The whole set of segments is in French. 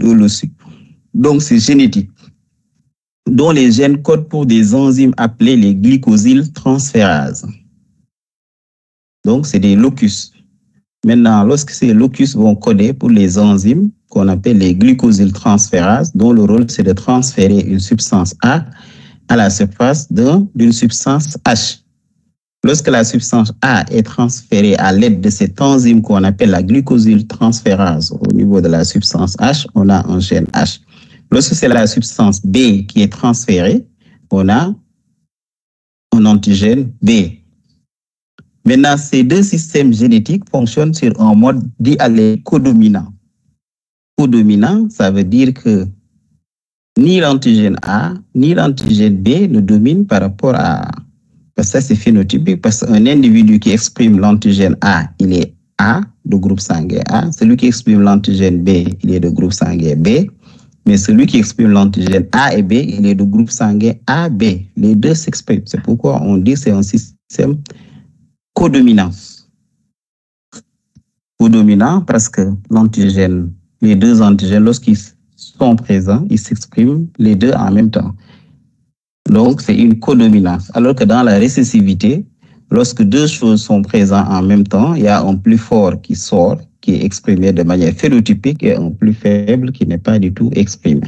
ou le sucre. Donc, c'est génétique, dont les gènes codent pour des enzymes appelées les glycosyltransférases. Donc, c'est des locus. Maintenant, lorsque ces locus vont coder pour les enzymes qu'on appelle les glycosyltransférases, dont le rôle, c'est de transférer une substance A à la surface d'une substance H. Lorsque la substance A est transférée à l'aide de cette enzyme qu'on appelle la glycosyltransférase au niveau de la substance H, on a un gène H. Lorsque c'est la substance B qui est transférée, on a un antigène B. Maintenant, ces deux systèmes génétiques fonctionnent sur un mode dit codominant. Codominant, ça veut dire que ni l'antigène A, ni l'antigène B ne dominent par rapport à... Parce que ça, c'est phénotypique, parce qu'un individu qui exprime l'antigène A, il est A, de groupe sanguin A. Celui qui exprime l'antigène B, il est de groupe sanguin B. Mais celui qui exprime l'antigène A et B, il est de groupe sanguin AB. Les deux s'expriment. C'est pourquoi on dit que c'est un système codominant. Codominant parce que l'antigène, les deux antigènes, lorsqu'ils sont présents, ils s'expriment les deux en même temps. Donc, c'est une codominance. Alors que dans la récessivité, lorsque deux choses sont présentes en même temps, il y a un plus fort qui sort, qui est exprimé de manière phénotypique, et un plus faible qui n'est pas du tout exprimé.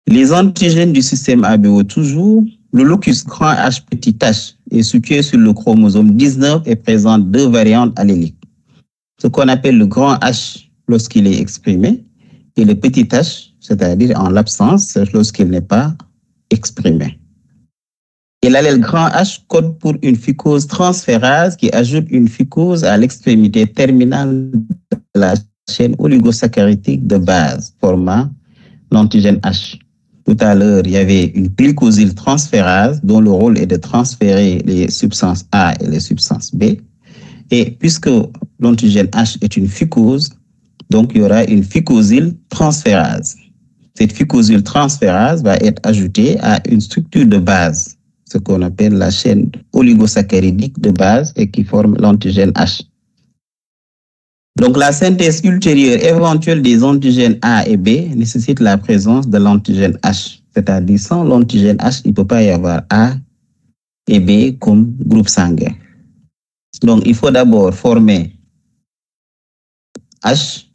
Les antigènes du système ABO, toujours, le locus grand H petit h est situé sur le chromosome 19 et présente deux variantes alléliques. Ce qu'on appelle le grand H lorsqu'il est exprimé et le petit h, c'est-à-dire en l'absence lorsqu'il n'est pas exprimé. Et l'allèle grand H code pour une fucose transférase qui ajoute une fucose à l'extrémité terminale de la chaîne oligosaccharidique de base, formant l'antigène H. Tout à l'heure, il y avait une glycosyltransférase dont le rôle est de transférer les substances A et les substances B. Et puisque l'antigène H est une fucose, donc il y aura une fucosyltransférase. Cette fucosyltransférase va être ajoutée à une structure de base, ce qu'on appelle la chaîne oligosaccharidique de base et qui forme l'antigène H. Donc la synthèse ultérieure éventuelle des antigènes A et B nécessite la présence de l'antigène H. C'est-à-dire sans l'antigène H, il ne peut pas y avoir A et B comme groupe sanguin. Donc il faut d'abord former H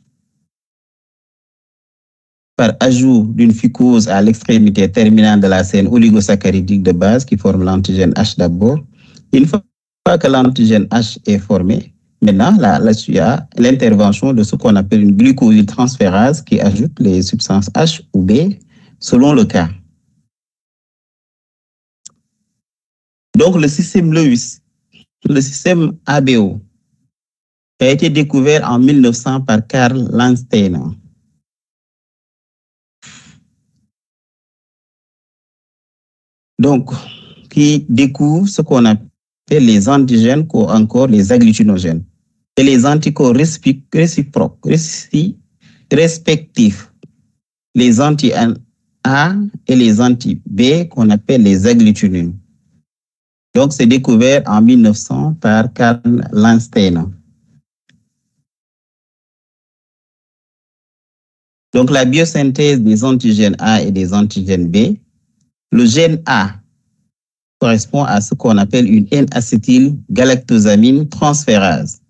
par ajout d'une fucose à l'extrémité terminale de la chaîne oligosaccharidique de base qui forme l'antigène H d'abord. Une fois que l'antigène H est formé, maintenant, là-dessus, il y a l'intervention de ce qu'on appelle une glycosyltransférase qui ajoute les substances H ou B selon le cas. Donc, le système Lewis, le système ABO, a été découvert en 1900 par Karl Landsteiner. Donc, qui découvre ce qu'on appelle les antigènes ou encore les agglutinogènes et les anticorps réciproques, respectifs, les anti-A et les anti-B qu'on appelle les agglutinines. Donc, c'est découvert en 1900 par Karl Landsteiner. Donc, la biosynthèse des antigènes A et des antigènes B, le gène A correspond à ce qu'on appelle une N-acétylgalactosamine transférase.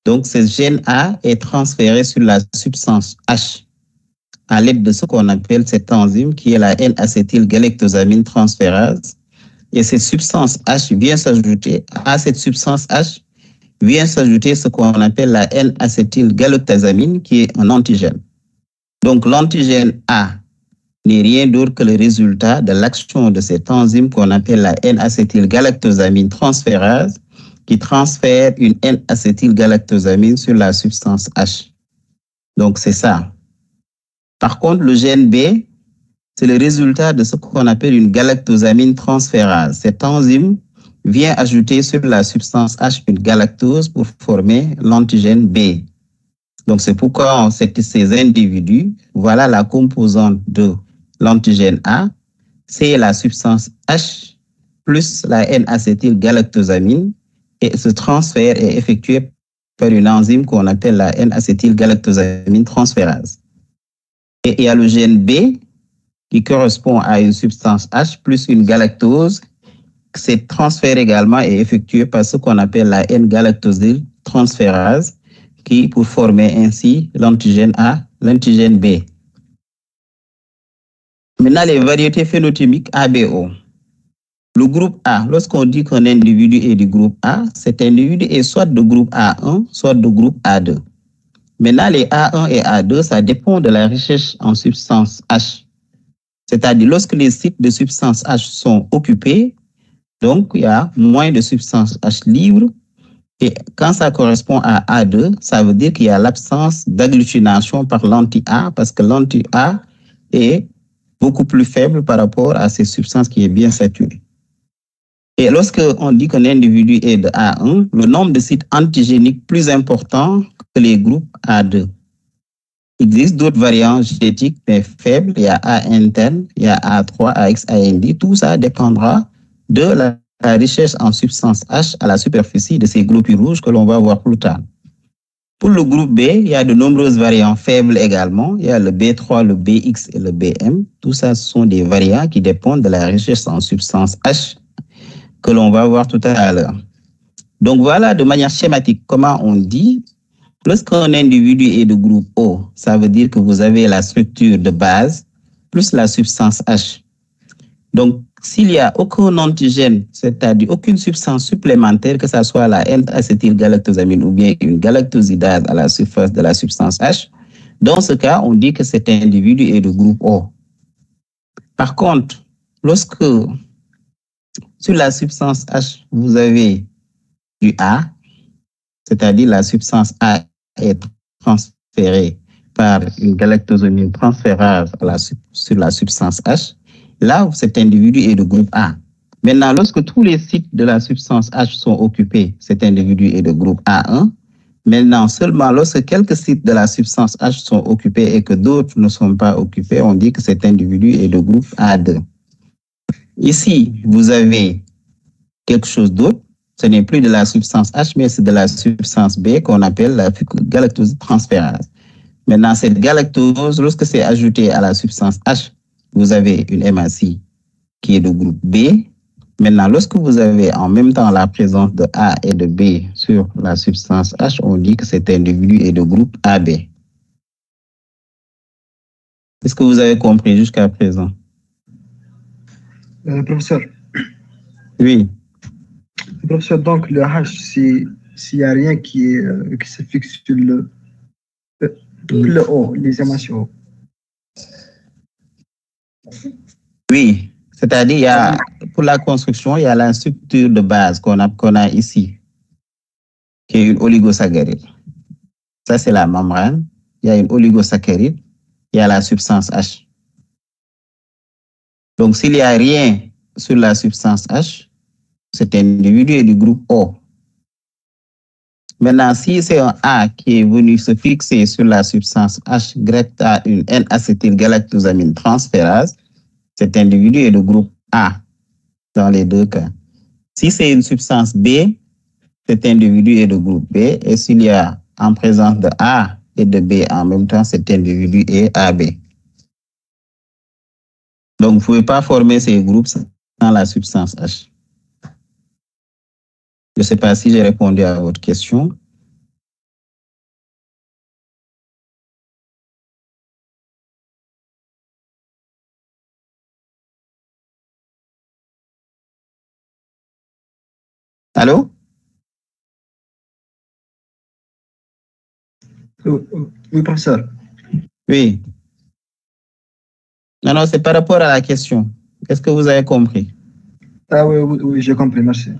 Donc, ce gène A est transféré sur la substance H à l'aide de ce qu'on appelle cette enzyme qui est la N-acétylgalactosamine transférase. Et cette substance H vient s'ajouter à cette substance H vient s'ajouter ce qu'on appelle la N-acétylgalactosamine qui est un antigène. Donc, l'antigène A n'est rien d'autre que le résultat de l'action de cette enzyme qu'on appelle la N-acétylgalactosamine transférase qui transfère une N-acétylgalactosamine sur la substance H. Donc, c'est ça. Par contre, le gène B, c'est le résultat de ce qu'on appelle une galactosamine transférase. Cette enzyme vient ajouter sur la substance H une galactose pour former l'antigène B. Donc, c'est pourquoi ces individus, voilà la composante de l'antigène A, c'est la substance H plus la N-acétylgalactosamine et ce transfert est effectué par une enzyme qu'on appelle la N-acétylgalactosamine transférase. Et il y a le gène B qui correspond à une substance H plus une galactose. Cet transfert également est effectué par ce qu'on appelle la N-galactosyl transférase qui pour former ainsi l'antigène A, l'antigène B. Maintenant, les variétés phénotypiques ABO. Le groupe A, lorsqu'on dit qu'un individu est du groupe A, cet individu est soit de groupe A1, soit de groupe A2. Maintenant, les A1 et A2, ça dépend de la recherche en substance H. C'est-à-dire, lorsque les sites de substance H sont occupés, donc il y a moins de substance H libre. Et quand ça correspond à A2, ça veut dire qu'il y a l'absence d'agglutination par l'anti-A, parce que l'anti-A est beaucoup plus faible par rapport à ces substances qui est bien saturée. Et lorsque on dit qu'un individu est de A1, le nombre de sites antigéniques plus important que les groupes A2. Il existe d'autres variantes génétiques, mais faibles. Il y a A interne, il y a A3, AX, AND. Tout ça dépendra de la recherche en substance H à la superficie de ces globules rouges que l'on va voir plus tard. Pour le groupe B, il y a de nombreuses variantes faibles également. Il y a le B3, le BX et le BM. Tout ça, ce sont des variants qui dépendent de la recherche en substance H que l'on va voir tout à l'heure. Donc voilà de manière schématique comment on dit. Lorsqu'un individu est de groupe O, ça veut dire que vous avez la structure de base plus la substance H. Donc, s'il n'y a aucun antigène, c'est-à-dire aucune substance supplémentaire, que ce soit la N-acétylgalactosamine ou bien une galactosidase à la surface de la substance H, dans ce cas, on dit que cet individu est de groupe O. Par contre, lorsque sur la substance H, vous avez du A, c'est-à-dire la substance A est transférée par une galactosamine transférase sur la substance H, là, cet individu est de groupe A. Maintenant, lorsque tous les sites de la substance H sont occupés, cet individu est de groupe A1. Maintenant, seulement lorsque quelques sites de la substance H sont occupés et que d'autres ne sont pas occupés, on dit que cet individu est de groupe A2. Ici, vous avez quelque chose d'autre. Ce n'est plus de la substance H, mais c'est de la substance B qu'on appelle la galactose transférase. Maintenant, cette galactose, lorsque c'est ajouté à la substance H, vous avez une MAC qui est de groupe B. Maintenant, lorsque vous avez en même temps la présence de A et de B sur la substance H, on dit que cet individu est de groupe AB. Est-ce que vous avez compris jusqu'à présent? Professeur. Oui. Professeur, donc le H, s'il n'y a rien qui se fixe sur le O, les émotions. Oui, c'est-à-dire, il y a, pour la construction, il y a la structure de base qu'on a ici, qui est une oligosaccharide. Ça, c'est la membrane. Il y a une oligosaccharide. Il y a la substance H. Donc, s'il n'y a rien sur la substance H, cet individu est du groupe O. Maintenant, si c'est un A qui est venu se fixer sur la substance H grâce à une N-acétylgalactosamine transférase, cet individu est de groupe A dans les deux cas. Si c'est une substance B, cet individu est de groupe B. Et s'il y a en présence de A et de B en même temps, cet individu est AB. Donc, vous ne pouvez pas former ces groupes sans la substance H. Je ne sais pas si j'ai répondu à votre question. Allô? Oui, professeur. Oui. Non, c'est par rapport à la question. Est-ce que vous avez compris? Ah oui, j'ai compris, merci.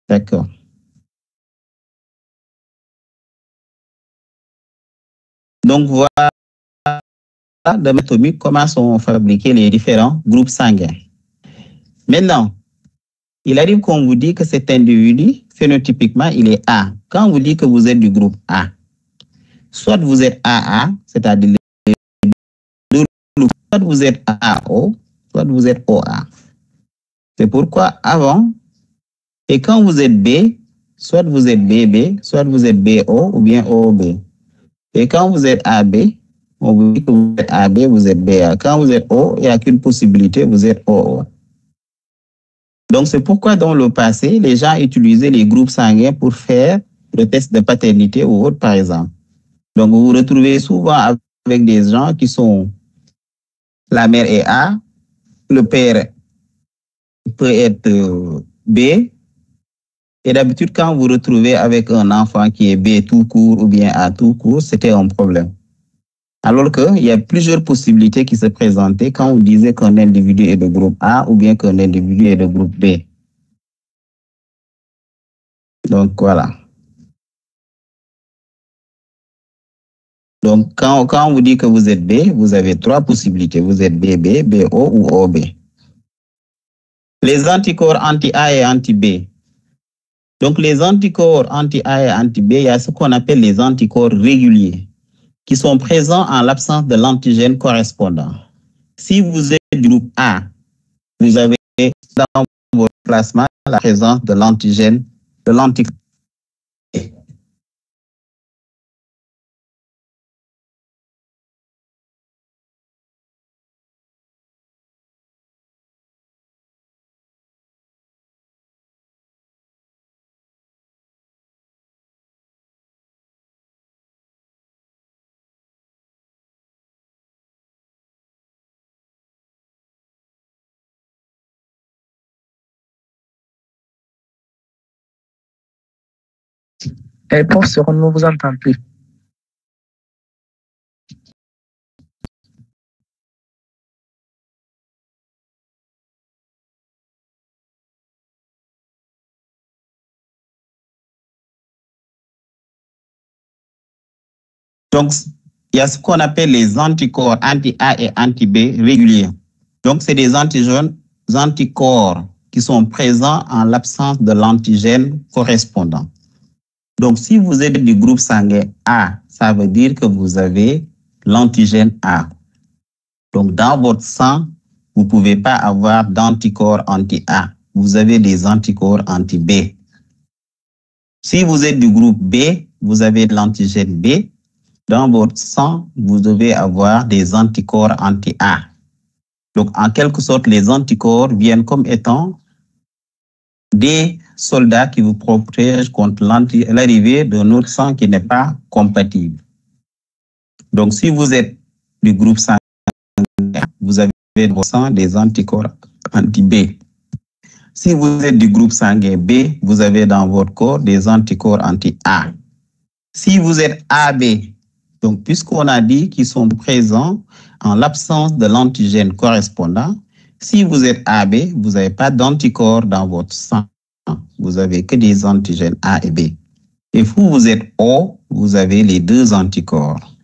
D'accord. Donc, voilà de l'anatomique comment sont fabriqués les différents groupes sanguins. Maintenant, il arrive qu'on vous dit que cet individu, phénotypiquement, il est A. Quand on vous dit que vous êtes du groupe A, soit vous êtes AA, c'est-à-dire soit vous êtes AO, soit vous êtes OA. C'est pourquoi avant, et quand vous êtes B, soit vous êtes BB, soit vous êtes BO ou bien OB. Et quand vous êtes AB, on vous dit que vous êtes AB, vous êtes BA. Quand vous êtes O, il n'y a qu'une possibilité, vous êtes OO. Donc, c'est pourquoi dans le passé, les gens utilisaient les groupes sanguins pour faire le test de paternité ou autre, par exemple. Donc, vous vous retrouvez souvent avec des gens qui sont, la mère est A, le père peut être B, et d'habitude, quand vous vous retrouvez avec un enfant qui est B tout court ou bien A tout court, c'était un problème. Alors qu'il y a plusieurs possibilités qui se présentaient quand on disait qu'un individu est de groupe A ou bien qu'un individu est de groupe B. Donc, voilà. Donc, quand on vous dit que vous êtes B, vous avez trois possibilités. Vous êtes BB, BO ou OB. Les anticorps anti-A et anti-B. Donc, les anticorps anti-A et anti-B, il y a ce qu'on appelle les anticorps réguliers, qui sont présents en l'absence de l'antigène correspondant. Si vous êtes du groupe A, vous avez dans votre plasma la présence de l'antigène, de l'anticorps. Professeur, on ne vous entend plus. Donc, il y a ce qu'on appelle les anticorps anti-A et anti-B réguliers. Donc, c'est des anticorps qui sont présents en l'absence de l'antigène correspondant. Donc, si vous êtes du groupe sanguin A, ça veut dire que vous avez l'antigène A. Donc, dans votre sang, vous ne pouvez pas avoir d'anticorps anti-A. Vous avez des anticorps anti-B. Si vous êtes du groupe B, vous avez de l'antigène B. Dans votre sang, vous devez avoir des anticorps anti-A. Donc, en quelque sorte, les anticorps viennent comme étant des soldats qui vous protègent contre l'arrivée d'un autre sang qui n'est pas compatible. Donc, si vous êtes du groupe sanguin, vous avez dans votre sang des anticorps anti-B. Si vous êtes du groupe sanguin B, vous avez dans votre corps des anticorps anti-A. Si vous êtes AB, donc puisqu'on a dit qu'ils sont présents en l'absence de l'antigène correspondant, si vous êtes AB, vous n'avez pas d'anticorps dans votre sang. Vous n'avez que des antigènes A et B. Et vous êtes O, vous avez les deux anticorps.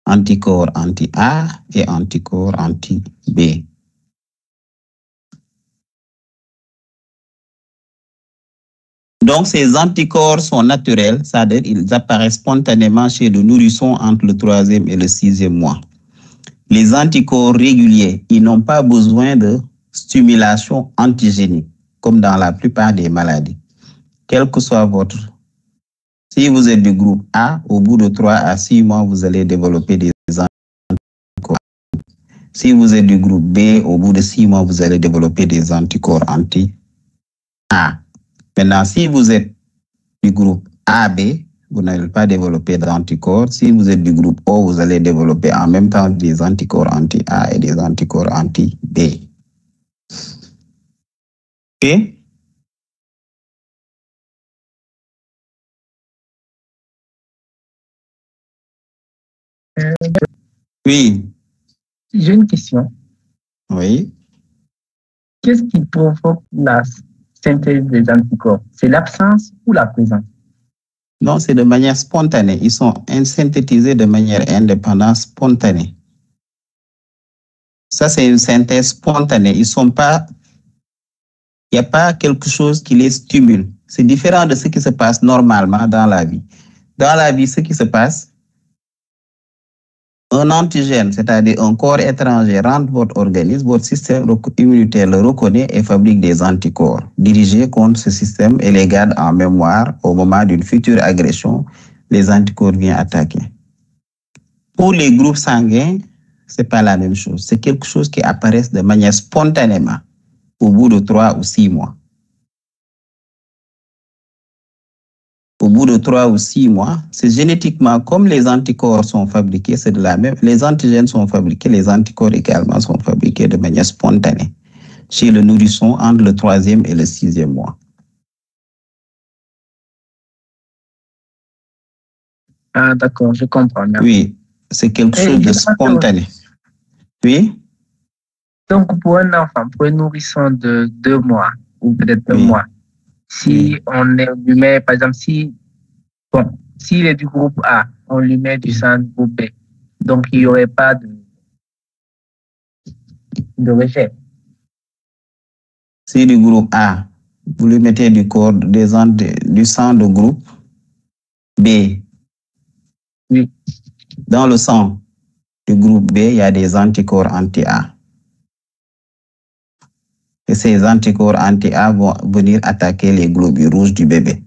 Anticorps anti-A et anticorps anti-B. Donc, ces anticorps sont naturels, c'est-à-dire ils apparaissent spontanément chez le nourrisson entre le 3e et le 6e mois. Les anticorps réguliers, ils n'ont pas besoin de stimulation antigénique, comme dans la plupart des maladies. Quel que soit votre... Si vous êtes du groupe A, au bout de 3 à 6 mois, vous allez développer des anticorps. Si vous êtes du groupe B, au bout de 6 mois, vous allez développer des anticorps anti-A. Maintenant, si vous êtes du groupe AB, vous n'allez pas développer d'anticorps. Si vous êtes du groupe O, vous allez développer en même temps des anticorps anti-A et des anticorps anti-B. OK? Oui. J'ai une question. Oui. Qu'est-ce qui provoque la synthèse des anticorps? C'est l'absence ou la présence? Non, c'est de manière spontanée. Ils sont synthétisés de manière indépendante, spontanée. Ça, c'est une synthèse spontanée. Ils sont pas... Il n'y a pas quelque chose qui les stimule. C'est différent de ce qui se passe normalement dans la vie. Dans la vie, ce qui se passe, un antigène, c'est-à-dire un corps étranger, rentre votre organisme, votre système immunitaire le reconnaît et fabrique des anticorps dirigés contre ce système et les garde en mémoire au moment d'une future agression. Les anticorps viennent attaquer. Pour les groupes sanguins, ce n'est pas la même chose. C'est quelque chose qui apparaît de manière spontanément au bout de 3 ou 6 mois. Au bout de 3 ou 6 mois, c'est génétiquement comme les anticorps sont fabriqués, c'est de la même. Les antigènes sont fabriqués, les anticorps également sont fabriqués de manière spontanée chez le nourrisson entre le 3e et le 6e mois. Ah, d'accord, je comprends. Merci. Oui, c'est quelque chose de spontané. Oui. Donc, pour un enfant, pour un nourrisson de 2 mois ou peut-être 1 mois, si on lui met, par exemple, s'il est du groupe A, on lui met du sang du groupe B. Donc, il n'y aurait pas de rejet. Si du groupe A, vous lui mettez du sang de groupe B. Oui. Dans le sang du groupe B, il y a des anticorps anti-A. Et ces anticorps anti-A vont venir attaquer les globules rouges du bébé.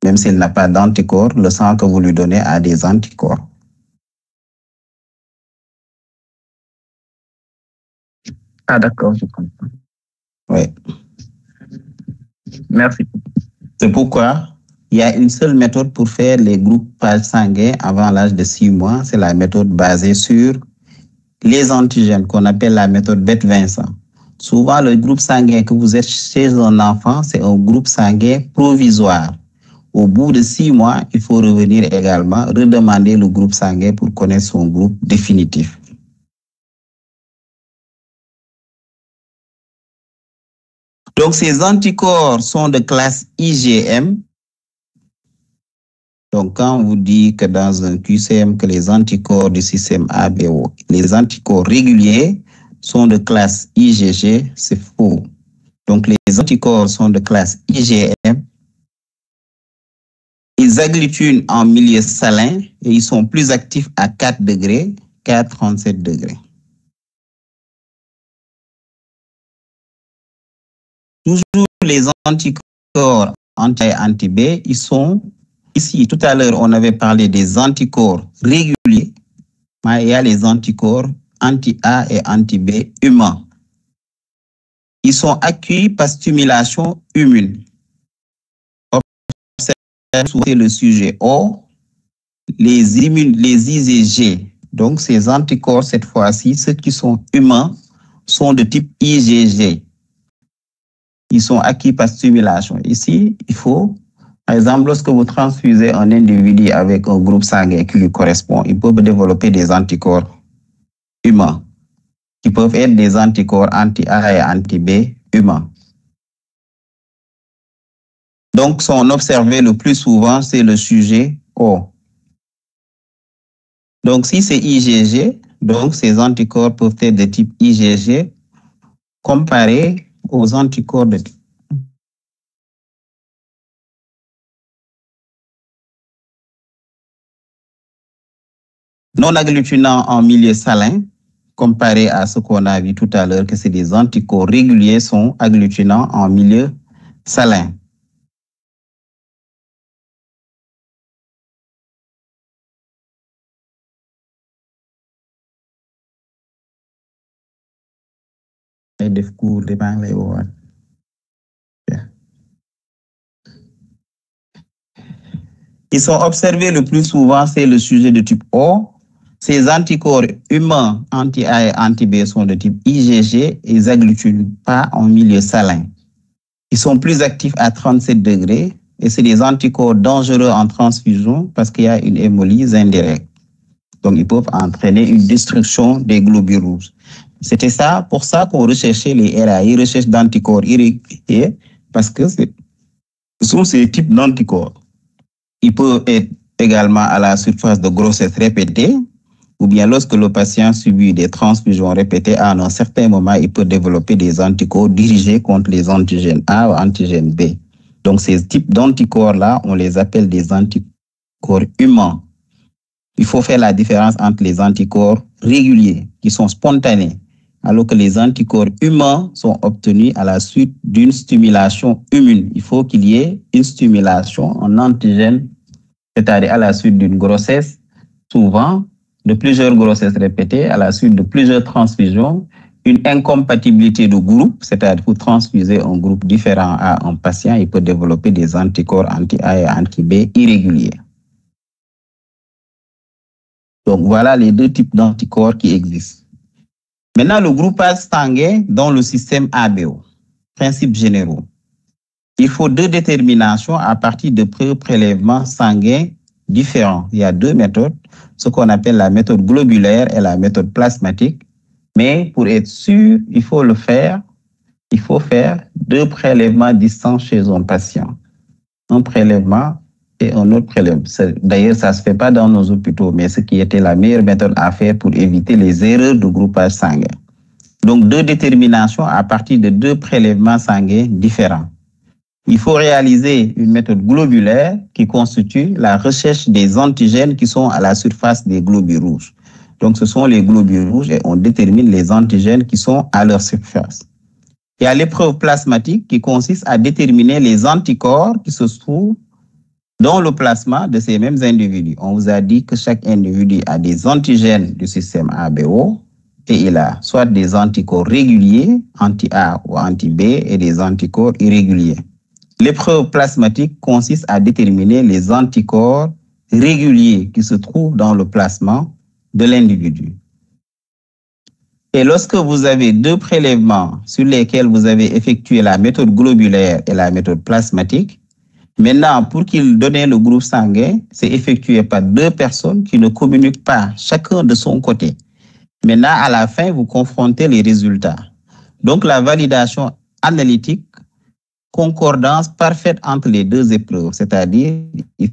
Même s'il n'a pas d'anticorps, le sang que vous lui donnez a des anticorps. Ah, d'accord, je comprends. Oui. Merci. C'est pourquoi il y a une seule méthode pour faire les groupages sanguins avant l'âge de 6 mois. C'est la méthode basée sur les antigènes qu'on appelle la méthode Bett-Vincent. Souvent, le groupe sanguin que vous êtes chez un enfant, c'est un groupe sanguin provisoire. Au bout de 6 mois, il faut revenir également, redemander le groupe sanguin pour connaître son groupe définitif. Donc, ces anticorps sont de classe IgM. Donc, quand on vous dit que dans un QCM, que les anticorps du système ABO, les anticorps réguliers sont de classe IgG, c'est faux. Donc, les anticorps sont de classe IgM. Ils agglutinent en milieu salin et ils sont plus actifs à 4 degrés qu'à 37 degrés. Toujours les anticorps anti-B, ils sont ici. Tout à l'heure, on avait parlé des anticorps réguliers, mais il y a les anticorps anti-A et anti-B humains. Ils sont accueillis par stimulation immune. Observez le sujet O, les IgG. Donc, ces anticorps, cette fois-ci, ceux qui sont humains, sont de type IgG. Ils sont acquis par stimulation. Ici, il faut, par exemple, lorsque vous transfusez un individu avec un groupe sanguin qui lui correspond, il peut développer des anticorps humains, qui peuvent être des anticorps anti-A et anti-B humains. Donc, son observé le plus souvent, c'est le sujet O. Donc, si c'est IgG, donc ces anticorps peuvent être de type IgG comparés aux anticorps de type non agglutinants en milieu salin, comparé à ce qu'on a vu tout à l'heure, que c'est des anticorps réguliers sont agglutinants en milieu salin. Ils sont observés le plus souvent, c'est le sujet de type O. Ces anticorps humains anti-A et anti-B sont de type IgG. Ils n'agglutinent pas en milieu salin. Ils sont plus actifs à 37 degrés et c'est des anticorps dangereux en transfusion parce qu'il y a une hémolyse indirecte. Donc, ils peuvent entraîner une destruction des globules rouges. C'était ça, pour ça qu'on recherchait les RAI, recherche d'anticorps irréguliers, parce que ce sont ces types d'anticorps. Ils peuvent être également à la surface de grossesse répétée, ou bien lorsque le patient subit des transfusions répétées, à un certain moment, il peut développer des anticorps dirigés contre les antigènes A ou antigènes B. Donc, ces types d'anticorps-là, on les appelle des anticorps humains. Il faut faire la différence entre les anticorps réguliers, qui sont spontanés, alors que les anticorps humains sont obtenus à la suite d'une stimulation humaine. Il faut qu'il y ait une stimulation en antigène, c'est-à-dire à la suite d'une grossesse, souvent de plusieurs grossesses répétées, à la suite de plusieurs transfusions, une incompatibilité de groupe, c'est-à-dire pour transfuser un groupe différent à un patient, il peut développer des anticorps anti-A et anti-B irréguliers. Donc voilà les deux types d'anticorps qui existent. Maintenant, le groupage sanguin dans le système ABO. Principes généraux. Il faut deux déterminations à partir de prélèvements sanguins différents. Il y a deux méthodes, ce qu'on appelle la méthode globulaire et la méthode plasmatique. Mais pour être sûr, il faut faire deux prélèvements distants chez un patient. Un prélèvement et un autre prélèvement. D'ailleurs, ça ne se fait pas dans nos hôpitaux, mais ce qui était la meilleure méthode à faire pour éviter les erreurs de groupage sanguin. Donc, deux déterminations à partir de deux prélèvements sanguins différents. Il faut réaliser une méthode globulaire qui constitue la recherche des antigènes qui sont à la surface des globules rouges. Donc, ce sont les globules rouges et on détermine les antigènes qui sont à leur surface. Il y a l'épreuve plasmatique qui consiste à déterminer les anticorps qui se trouvent dans le plasma de ces mêmes individus. On vous a dit que chaque individu a des antigènes du système ABO et il a soit des anticorps réguliers, anti-A ou anti-B, et des anticorps irréguliers. L'épreuve plasmatique consiste à déterminer les anticorps réguliers qui se trouvent dans le plasma de l'individu. Et lorsque vous avez deux prélèvements sur lesquels vous avez effectué la méthode globulaire et la méthode plasmatique, maintenant, pour qu'ils donnent le groupe sanguin, c'est effectué par deux personnes qui ne communiquent pas, chacun de son côté. Maintenant, à la fin, vous confrontez les résultats. Donc, la validation analytique, concordance parfaite entre les deux épreuves, c'est-à-dire il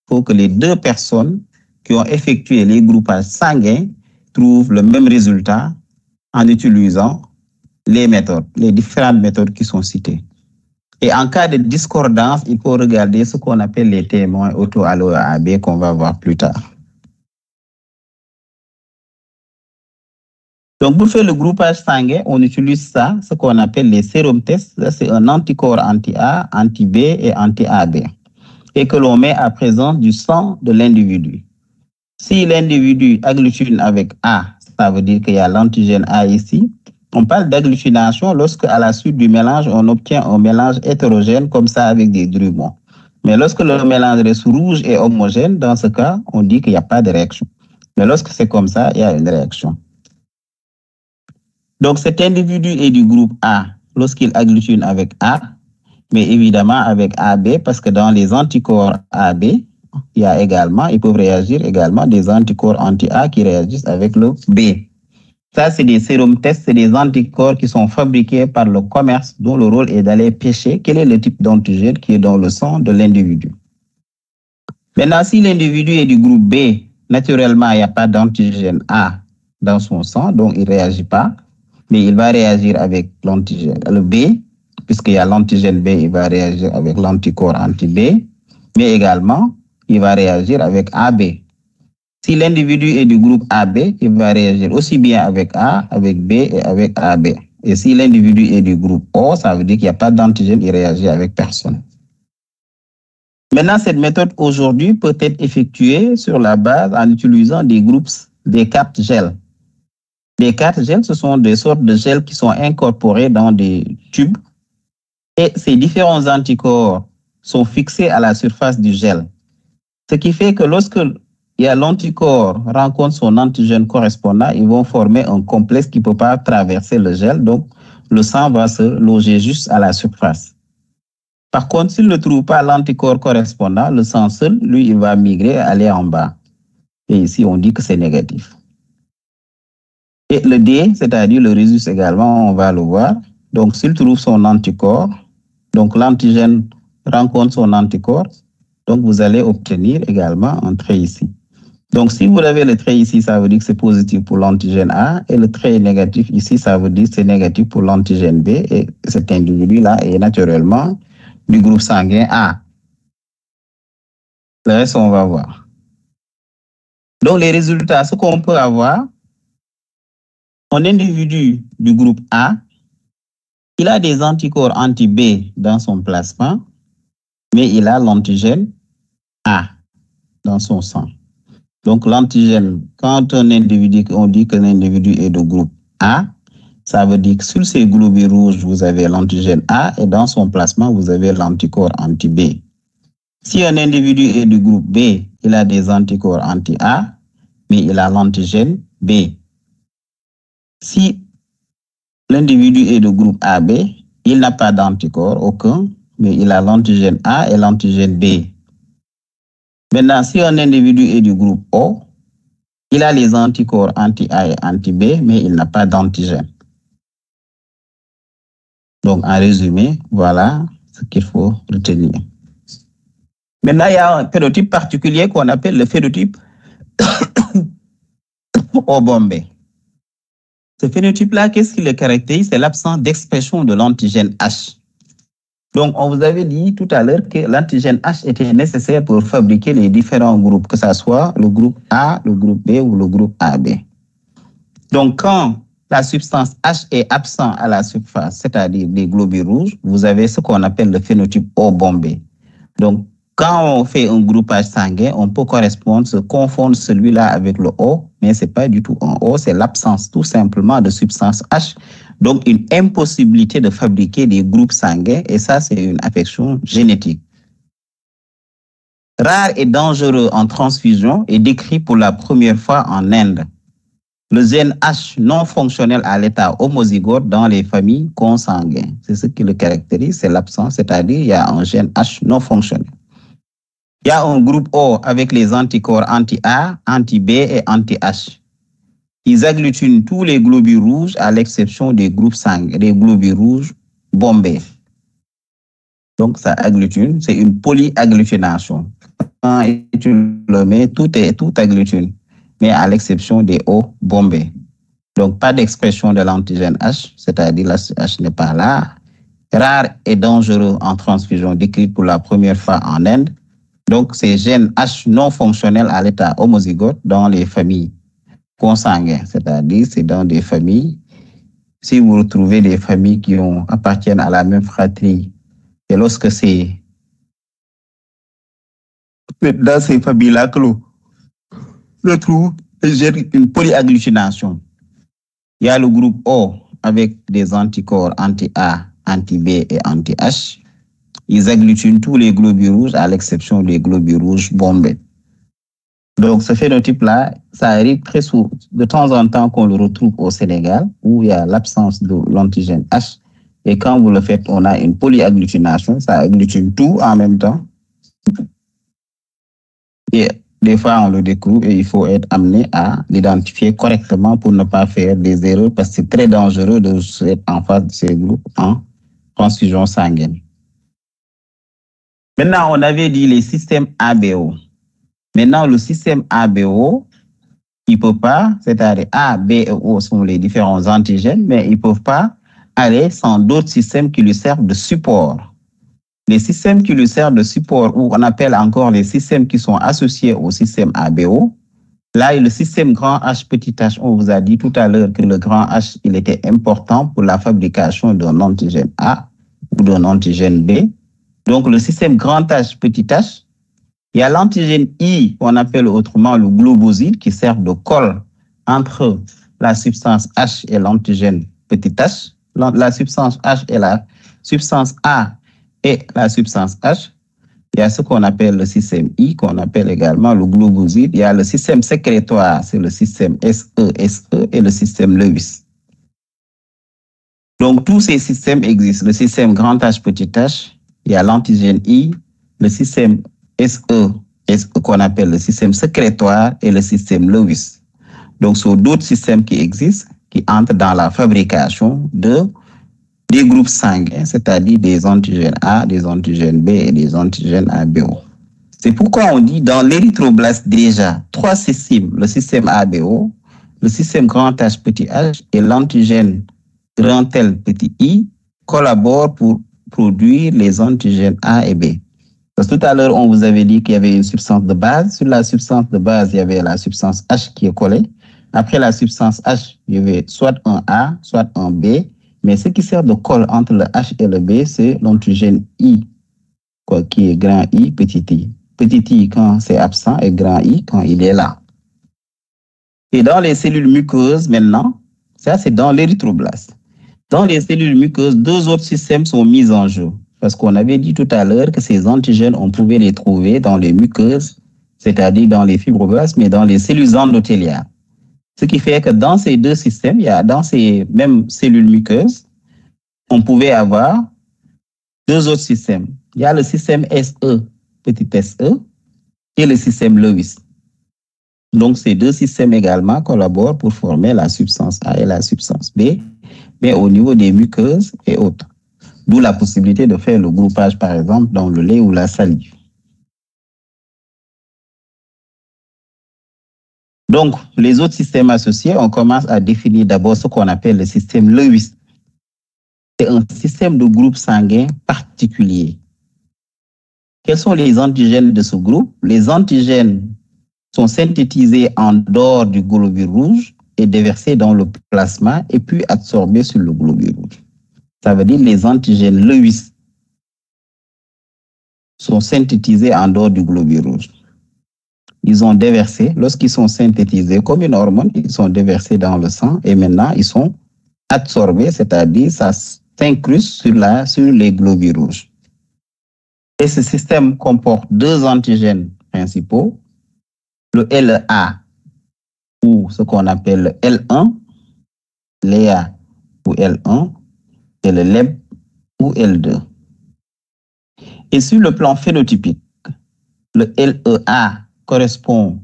faut que les deux personnes qui ont effectué les groupages sanguins trouvent le même résultat en utilisant les méthodes, les différentes méthodes qui sont citées. Et en cas de discordance, il faut regarder ce qu'on appelle les témoins auto-allo-AB qu'on va voir plus tard. Donc, pour faire le groupage sanguin, on utilise ça, ce qu'on appelle les sérum tests. C'est un anticorps anti-A, anti-B et anti-AB. Et que l'on met à présence du sang de l'individu. Si l'individu agglutine avec A, ça veut dire qu'il y a l'antigène A ici. On parle d'agglutination lorsque, à la suite du mélange, on obtient un mélange hétérogène comme ça avec des drumons. Mais lorsque le mélange reste rouge et homogène, dans ce cas, on dit qu'il n'y a pas de réaction. Mais lorsque c'est comme ça, il y a une réaction. Donc, cet individu est du groupe A lorsqu'il agglutine avec A, mais évidemment avec AB, parce que dans les anticorps AB, ils peuvent réagir également des anticorps anti-A qui réagissent avec le B. Ça, c'est des sérum tests, c'est des anticorps qui sont fabriqués par le commerce, dont le rôle est d'aller pêcher quel est le type d'antigène qui est dans le sang de l'individu. Maintenant, si l'individu est du groupe B, naturellement, il n'y a pas d'antigène A dans son sang, donc il ne réagit pas, mais il va réagir avec l'antigène, le B, puisqu'il y a l'antigène B, il va réagir avec l'anticorps anti-B, mais également, il va réagir avec AB. Si l'individu est du groupe AB, il va réagir aussi bien avec A, avec B et avec AB. Et si l'individu est du groupe O, ça veut dire qu'il n'y a pas d'antigène, il réagit avec personne. Maintenant, cette méthode aujourd'hui peut être effectuée sur la base en utilisant des cartes gel. Les cartes gel, ce sont des sortes de gels qui sont incorporés dans des tubes. Et ces différents anticorps sont fixés à la surface du gel. Ce qui fait que lorsque l'anticorps rencontre son antigène correspondant, ils vont former un complexe qui ne peut pas traverser le gel. Donc, le sang va se loger juste à la surface. Par contre, s'il ne trouve pas l'anticorps correspondant, le sang seul, lui, il va migrer et aller en bas. Et ici, on dit que c'est négatif. Et le D, c'est-à-dire le résus également, on va le voir. Donc, s'il trouve son anticorps, donc l'antigène rencontre son anticorps, donc vous allez obtenir également un trait ici. Donc, si vous avez le trait ici, ça veut dire que c'est positif pour l'antigène A, et le trait négatif ici, ça veut dire que c'est négatif pour l'antigène B, et cet individu-là est naturellement du groupe sanguin A. Le reste, on va voir. Donc, les résultats, ce qu'on peut avoir, un individu du groupe A, il a des anticorps anti-B dans son plasma, mais il a l'antigène A dans son sang. Donc, l'antigène, quand on dit qu'un individu est de groupe A, ça veut dire que sur ces globules rouges, vous avez l'antigène A et dans son plasma, vous avez l'anticorps anti-B. Si un individu est du groupe B, il a des anticorps anti-A, mais il a l'antigène B. Si l'individu est de groupe AB, il n'a pas d'anticorps, aucun, mais il a l'antigène A et l'antigène B. Maintenant, si un individu est du groupe O, il a les anticorps anti-A et anti-B, mais il n'a pas d'antigène. Donc, en résumé, voilà ce qu'il faut retenir. Maintenant, il y a un phénotype particulier qu'on appelle le phénotype O-bombé. Ce phénotype-là, qu'est-ce qui le caractérise? C'est l'absence d'expression de l'antigène H. Donc, on vous avait dit tout à l'heure que l'antigène H était nécessaire pour fabriquer les différents groupes, que ce soit le groupe A, le groupe B ou le groupe AB. Donc, quand la substance H est absente à la surface, c'est-à-dire les globules rouges, vous avez ce qu'on appelle le phénotype O-bombé. Donc, quand on fait un groupage sanguin, on peut se confondre celui-là avec le O, mais ce n'est pas du tout un O, c'est l'absence tout simplement de substance H. Donc, une impossibilité de fabriquer des groupes sanguins, et ça, c'est une affection génétique. Rare et dangereux en transfusion et décrit pour la première fois en Inde. Le gène H non fonctionnel à l'état homozygote dans les familles consanguines. C'est ce qui le caractérise, c'est l'absence, c'est-à-dire il y a un gène H non fonctionnel. Il y a un groupe O avec les anticorps anti-A, anti-B et anti-H. Ils agglutinent tous les globules rouges à l'exception des groupes sanguins, des globules rouges bombés. Donc, ça agglutine, c'est une polyagglutination. Quand tu le mets, tout agglutine, mais à l'exception des O bombés. Donc, pas d'expression de l'antigène H, c'est-à-dire la H n'est pas là. Rare et dangereux en transfusion, décrit pour la première fois en Inde. Donc, ces gènes H non fonctionnels à l'état homozygote dans les familles consanguines, c'est-à-dire c'est dans des familles, si vous retrouvez des familles qui appartiennent à la même fratrie, et lorsque c'est dans ces familles-là que l'on retrouve une polyagglutination. Il y a le groupe O avec des anticorps anti-A, anti-B et anti-H. Ils agglutinent tous les globules rouges à l'exception des globules rouges bombés. Donc, ce phénotype-là, ça arrive très souvent, de temps en temps qu'on le retrouve au Sénégal, où il y a l'absence de l'antigène H. Et quand vous le faites, on a une polyagglutination, ça agglutine tout en même temps. Et des fois, on le découvre et il faut être amené à l'identifier correctement pour ne pas faire des erreurs, parce que c'est très dangereux de être en face de ces groupes en transfusion sanguine. Maintenant, on avait dit les systèmes ABO. Maintenant, le système ABO, il ne peut pas, c'est-à-dire A, B et O sont les différents antigènes, mais ils ne peuvent pas aller sans d'autres systèmes qui lui servent de support. Les systèmes qui lui servent de support, ou on appelle encore les systèmes qui sont associés au système ABO, là, le système grand H, petit h, on vous a dit tout à l'heure que le grand H, il était important pour la fabrication d'un antigène A ou d'un antigène B. Donc, le système grand H, petit h, il y a l'antigène I, qu'on appelle autrement le globoside, qui sert de colle entre la substance H et l'antigène petit h. La substance H et la substance A et la substance H. Il y a ce qu'on appelle le système I, qu'on appelle également le globoside. Il y a le système sécrétoire, c'est le système SE et le système Lewis. Donc, tous ces systèmes existent. Le système grand H, petit h, il y a l'antigène I, le système SE qu'on appelle le système sécrétoire et le système Lewis. Donc, ce sont d'autres systèmes qui existent, qui entrent dans la fabrication des groupes sanguins, c'est-à-dire des antigènes A, des antigènes B et des antigènes ABO. C'est pourquoi on dit dans l'érythroblaste déjà, 3 systèmes, le système ABO, le système grand H, petit h et l'antigène grand L, petit i, collaborent pour produire les antigènes A et B. Parce que tout à l'heure, on vous avait dit qu'il y avait une substance de base. Sur la substance de base, il y avait la substance H qui est collée. Après la substance H, je vais soit un A, soit un B. Mais ce qui sert de colle entre le H et le B, c'est l'antigène I, quoi, qui est grand I, petit I. Petit I quand c'est absent et grand I quand il est là. Et dans les cellules muqueuses, maintenant, ça c'est dans l'érythroblaste. Dans les cellules muqueuses, deux autres systèmes sont mis en jeu. Parce qu'on avait dit tout à l'heure que ces antigènes, on pouvait les trouver dans les muqueuses, c'est-à-dire dans les fibroblastes, mais dans les cellules endothéliales. Ce qui fait que dans ces deux systèmes, il y a dans ces mêmes cellules muqueuses, on pouvait avoir deux autres systèmes. Il y a le système SE, petit SE, et le système Lewis. Donc, ces deux systèmes également collaborent pour former la substance A et la substance B, mais au niveau des muqueuses et autres. D'où la possibilité de faire le groupage, par exemple, dans le lait ou la salive. Donc, les autres systèmes associés, on commence à définir d'abord ce qu'on appelle le système Lewis. C'est un système de groupe sanguin particulier. Quels sont les antigènes de ce groupe? Les antigènes sont synthétisés en dehors du globule rouge et déversés dans le plasma et puis absorbés sur le globule rouge. Ça veut dire que les antigènes Lewis sont synthétisés en dehors du globule rouge. Ils ont déversé, lorsqu'ils sont synthétisés comme une hormone, ils sont déversés dans le sang et maintenant ils sont absorbés, c'est-à-dire ça s'incruste sur les globules rouges. Et ce système comporte deux antigènes principaux, le LA ou ce qu'on appelle le L1, l'EA ou L1 et le LEB ou L2. Et sur le plan phénotypique, le LEA correspond,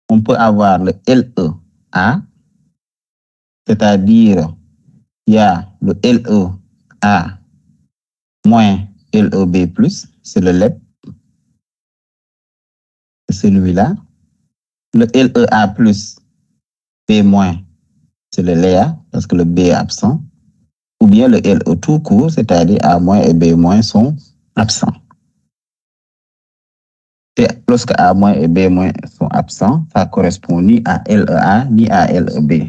on peut avoir le LEA, c'est-à-dire il y a le LEA moins LEB+, c'est le LEB, c'est celui-là. Le LEA plus B moins, c'est le LEA, parce que le B est absent. Ou bien le LE tout court, c'est-à-dire A moins et B moins sont absents. Et lorsque A moins et B moins sont absents, ça correspond ni à LEA ni à LEB.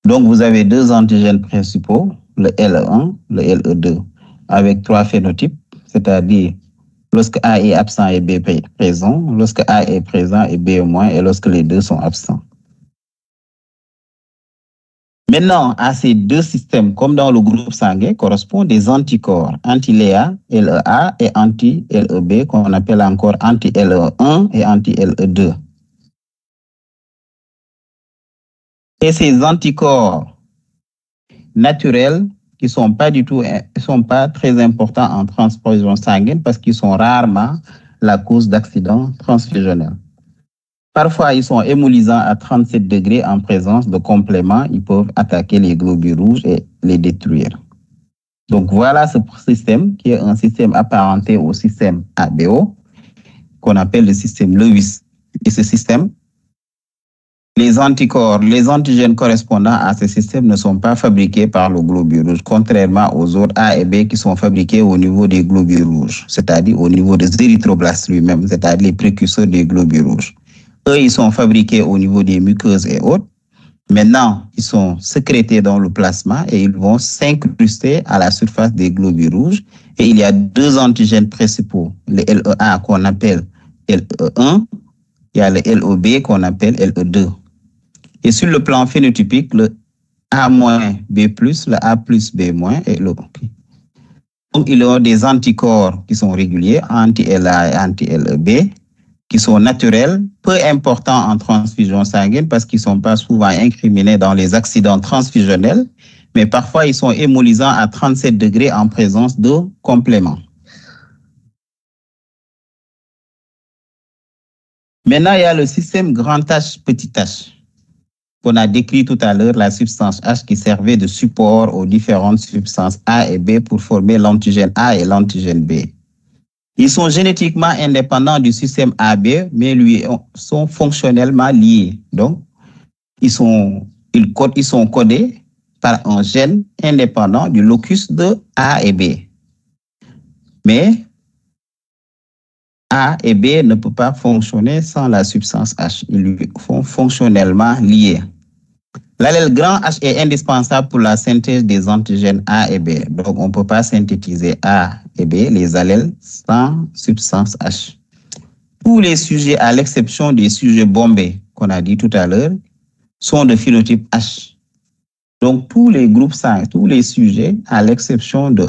Donc, vous avez deux antigènes principaux, le LE1, le LE2, avec trois phénotypes, c'est-à-dire lorsque A est absent et B est présent, lorsque A est présent et B est moins, et lorsque les deux sont absents. Maintenant, à ces deux systèmes, comme dans le groupe sanguin, correspondent des anticorps anti-LEA, LEA et anti-LEB, qu'on appelle encore anti-LE1 et anti-LE2. Et ces anticorps naturels, qui sont pas très importants en transfusion sanguine parce qu'ils sont rarement la cause d'accidents transfusionnels. Parfois, ils sont hémolisants à 37 degrés en présence de compléments. Ils peuvent attaquer les globules rouges et les détruire. Donc, voilà ce système qui est un système apparenté au système ABO qu'on appelle le système Lewis. Et ce système, les anticorps, les antigènes correspondant à ce système ne sont pas fabriqués par le globule rouge, contrairement aux autres A et B qui sont fabriqués au niveau des globules rouges, c'est-à-dire au niveau des érythroblastes lui-même, c'est-à-dire les précurseurs des globules rouges. Eux, ils sont fabriqués au niveau des muqueuses et autres. Maintenant, ils sont sécrétés dans le plasma et ils vont s'incruster à la surface des globules rouges. Et il y a deux antigènes principaux, le LEA qu'on appelle LE1, il y a le LEB qu'on appelle LE2. Et sur le plan phénotypique, le A-B+, le A+B- et le. Donc, il y a des anticorps qui sont réguliers, anti-LA et anti-LEB, qui sont naturels, peu importants en transfusion sanguine parce qu'ils ne sont pas souvent incriminés dans les accidents transfusionnels, mais parfois ils sont hémolisants à 37 degrés en présence de compléments. Maintenant, il y a le système grand H, petit h, qu'on a décrit tout à l'heure, la substance H qui servait de support aux différentes substances A et B pour former l'antigène A et l'antigène B. Ils sont génétiquement indépendants du système AB, mais ils sont fonctionnellement liés. Donc, ils sont codés par un gène indépendant du locus de A et B. Mais A et B ne peuvent pas fonctionner sans la substance H. Ils sont fonctionnellement liés. L'allèle grand H est indispensable pour la synthèse des antigènes A et B. Donc, on ne peut pas synthétiser A et B, les allèles, sans substance H. Tous les sujets, à l'exception des sujets bombés, qu'on a dit tout à l'heure, sont de phénotype H. Donc, tous les groupes sanguins, tous les sujets, à l'exception de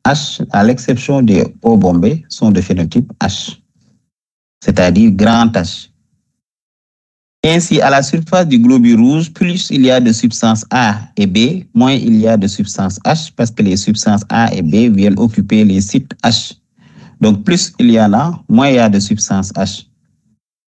H, à l'exception des O bombés, sont de phénotype H, c'est-à-dire grand H. Ainsi, à la surface du globule rouge, plus il y a de substances A et B, moins il y a de substances H, parce que les substances A et B viennent occuper les sites H. Donc, plus il y en a, moins il y a de substances H.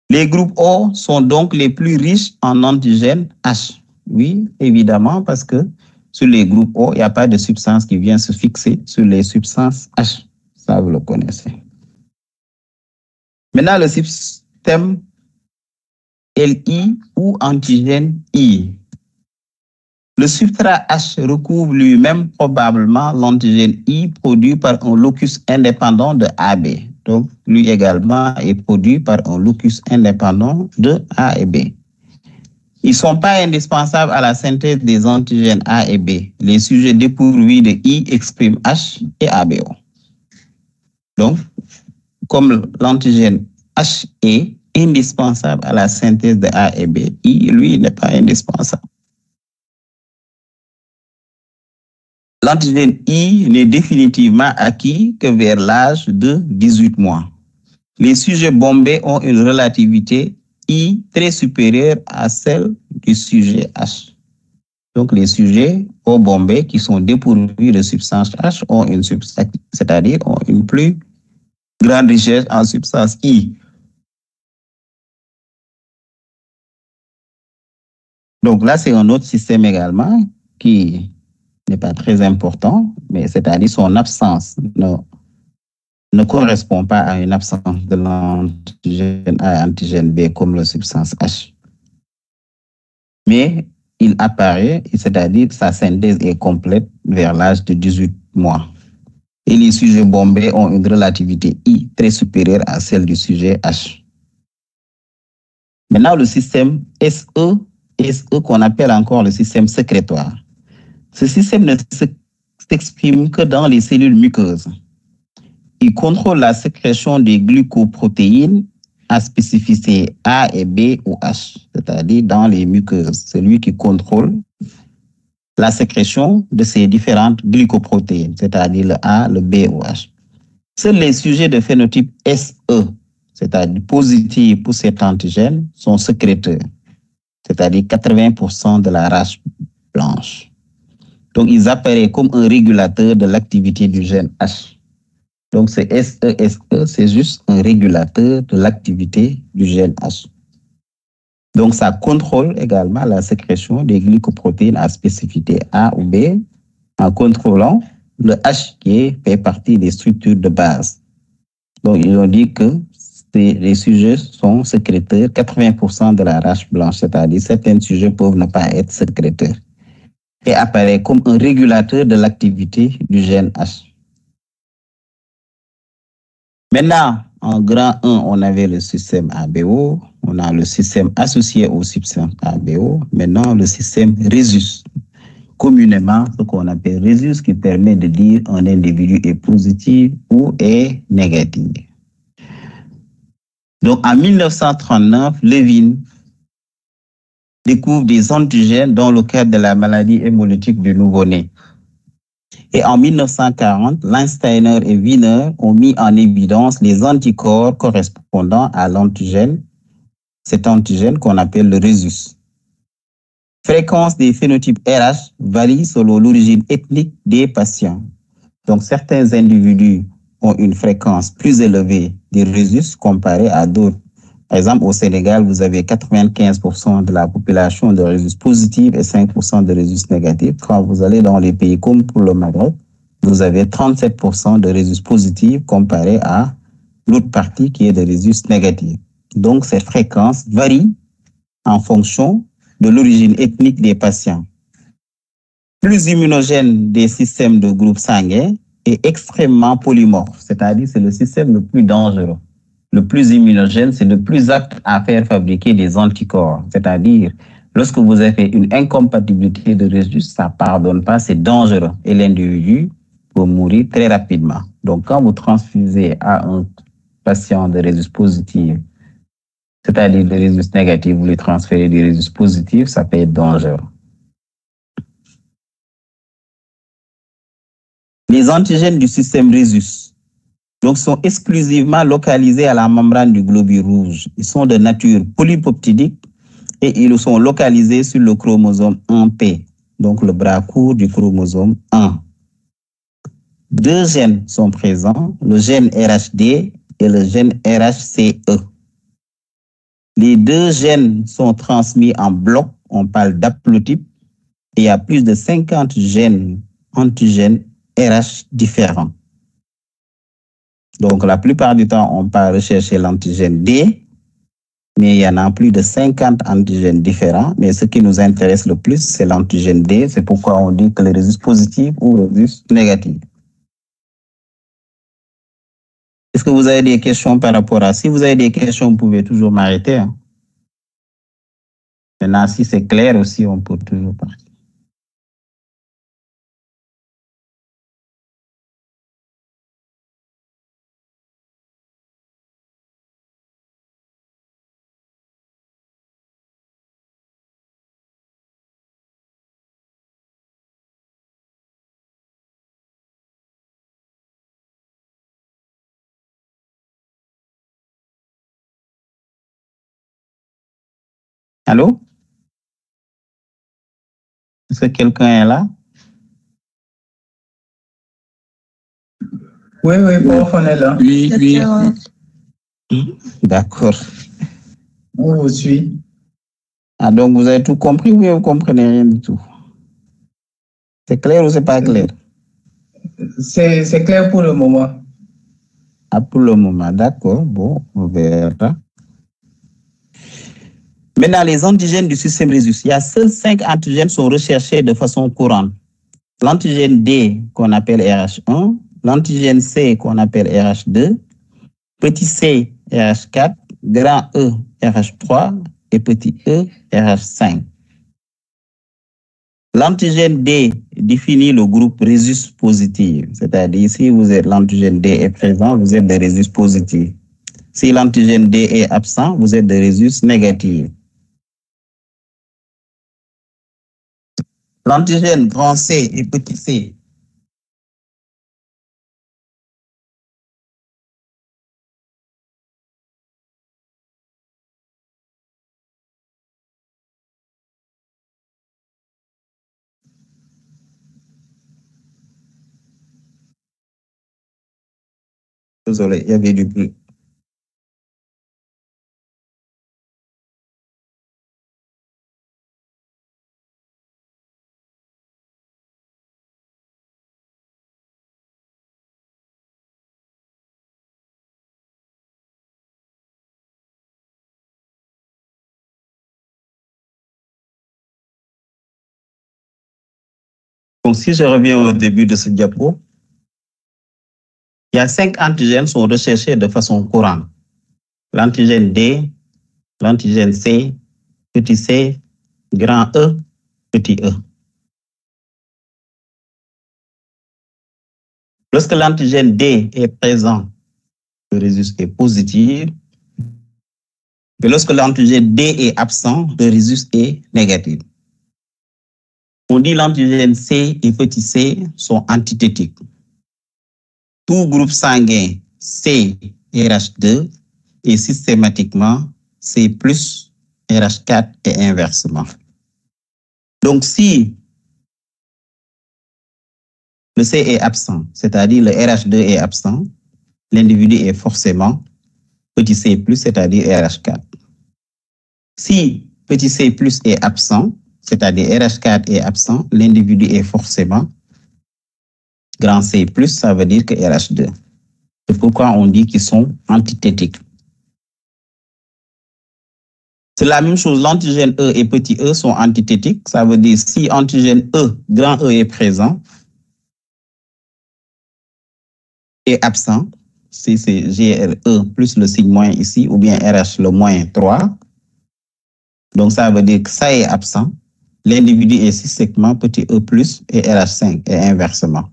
Les groupes O sont donc les plus riches en antigènes H. Oui, évidemment, parce que sur les groupes O, il n'y a pas de substance qui vient se fixer sur les substances H. Ça, vous le connaissez. Maintenant, le système LI ou antigène I. Le substrat H recouvre lui-même probablement l'antigène I produit par un locus indépendant de AB. Donc, lui également est produit par un locus indépendant de A et B. Ils ne sont pas indispensables à la synthèse des antigènes A et B. Les sujets dépourvus de I expriment H et ABO. Donc, comme l'antigène H est indispensable à la synthèse de A et B, I, lui, n'est pas indispensable. L'antigène I n'est définitivement acquis que vers l'âge de 18 mois. Les sujets bombés ont une relativité I très supérieure à celle du sujet H. Donc, les sujets O bombés qui sont dépourvus de substance H ont une substance, c'est-à-dire ont une plus grande richesse en substance I. Donc là, c'est un autre système également qui n'est pas très important, mais c'est-à-dire son absence ne correspond pas à une absence de l'antigène A et antigène B comme la substance H. Mais il apparaît, c'est-à-dire sa synthèse est complète vers l'âge de 18 mois. Et les sujets bombés ont une relativité I très supérieure à celle du sujet H. Maintenant, le système SE qu'on appelle encore le système sécrétoire. Ce système ne s'exprime que dans les cellules muqueuses. Il contrôle la sécrétion des glucoprotéines à spécificité A et B ou H, c'est-à-dire dans les muqueuses. C'est lui qui contrôle la sécrétion de ces différentes glycoprotéines, c'est-à-dire le A, le B ou H. Seuls les sujets de phénotype SE, c'est-à-dire positifs pour cet antigène, sont sécréteurs, c'est-à-dire 80% de la race blanche. Donc, ils apparaissent comme un régulateur de l'activité du gène H. Donc, c'est SE, c'est juste un régulateur de l'activité du gène H. Donc, ça contrôle également la sécrétion des glycoprotéines à spécificité A ou B en contrôlant le H qui fait partie des structures de base. Donc, ils ont dit que les sujets sont sécréteurs, 80% de la race blanche, c'est-à-dire certains sujets peuvent ne pas être sécréteurs et apparaît comme un régulateur de l'activité du gène H. Maintenant, en grand 1, on avait le système ABO, on a le système associé au système ABO, maintenant le système Rhésus, communément ce qu'on appelle Rhésus, qui permet de dire un individu est positif ou est négatif. Donc en 1939, Levin découvre des antigènes dans le cadre de la maladie hémolytique du nouveau-né. Et en 1940, Landsteiner et Wiener ont mis en évidence les anticorps correspondant à l'antigène, cet antigène qu'on appelle le Rhésus. Fréquence des phénotypes RH varie selon l'origine ethnique des patients. Donc certains individus ont une fréquence plus élevée des Rhésus comparée à d'autres. Par exemple, au Sénégal, vous avez 95% de la population de Rhésus positifs et 5% de Rhésus négatifs. Quand vous allez dans les pays comme pour le Maroc, vous avez 37% de Rhésus positifs comparé à l'autre partie qui est de Rhésus négatifs. Donc, cette fréquence varie en fonction de l'origine ethnique des patients. Plus immunogène des systèmes de groupe sanguin est extrêmement polymorphe, c'est-à-dire c'est le système le plus dangereux. le plus immunogène, c'est le plus apte à faire fabriquer des anticorps. C'est-à-dire, lorsque vous avez une incompatibilité de résidus, ça ne pardonne pas, c'est dangereux. Et l'individu peut mourir très rapidement. Donc, quand vous transfusez à un patient de résidus positifs, c'est-à-dire des résidus négatifs, vous lui transférez des résidus positifs, ça peut être dangereux. Les antigènes du système Rhésus donc, sont exclusivement localisés à la membrane du globule rouge. Ils sont de nature polypeptidique et ils sont localisés sur le chromosome 1P, donc le bras court du chromosome 1. Deux gènes sont présents, le gène RHD et le gène RHCE. Les deux gènes sont transmis en bloc, on parle d'haplotype, et il y a plus de 50 gènes antigènes RH différents. Donc, la plupart du temps, on peut rechercher l'antigène D, mais il y en a plus de 50 antigènes différents. Mais ce qui nous intéresse le plus, c'est l'antigène D. C'est pourquoi on dit que le résus positif ou le résus négatif. Est-ce que vous avez des questions par rapport à ça? Si vous avez des questions, vous pouvez toujours m'arrêter. Hein. Maintenant, si c'est clair aussi, on peut toujours partir. Allô? Est-ce que quelqu'un est là? Oui, prof, on est là. Oui. D'accord. On vous suit. Ah, donc vous avez tout compris ou vous ne comprenez rien du tout? C'est clair ou c'est pas clair? C'est clair pour le moment. Ah, pour le moment, d'accord. Bon, on verra. Maintenant, les antigènes du système Rhésus, il y a seuls 5 antigènes qui sont recherchés de façon courante. L'antigène D qu'on appelle RH1, l'antigène C qu'on appelle RH2, petit c RH4, grand E RH3 et petit E RH5. L'antigène D définit le groupe Rhésus positif, c'est-à-dire si vous êtes l'antigène D est présent, vous êtes de Rhésus positif. Si l'antigène D est absent, vous êtes de Rhésus négatif. L'antigène grand C et petit c. Désolé, il y avait du bruit. Donc, si je reviens au début de ce diapo, il y a 5 antigènes qui sont recherchés de façon courante. L'antigène D, l'antigène C, petit c, grand E, petit e. Lorsque l'antigène D est présent, le résus est positif. Et lorsque l'antigène D est absent, le résus est négatif. On dit l'antigène C et petit c sont antithétiques. Tout groupe sanguin C RH2 est systématiquement C plus RH4 et inversement. Donc, si le C est absent, c'est-à-dire le RH2 est absent, l'individu est forcément petit c plus, c'est-à-dire RH4. Si petit c plus est absent, c'est-à-dire RH4 est absent, l'individu est forcément grand C plus, ça veut dire que RH2. C'est pourquoi on dit qu'ils sont antithétiques. C'est la même chose, l'antigène E et petit e sont antithétiques, ça veut dire si antigène E, grand E est présent et absent, si c'est GRE plus le signe moins ici, ou bien RH le moins 3. Donc, ça veut dire que ça est absent. L'individu est systémiquement petit e plus et RH5 et inversement.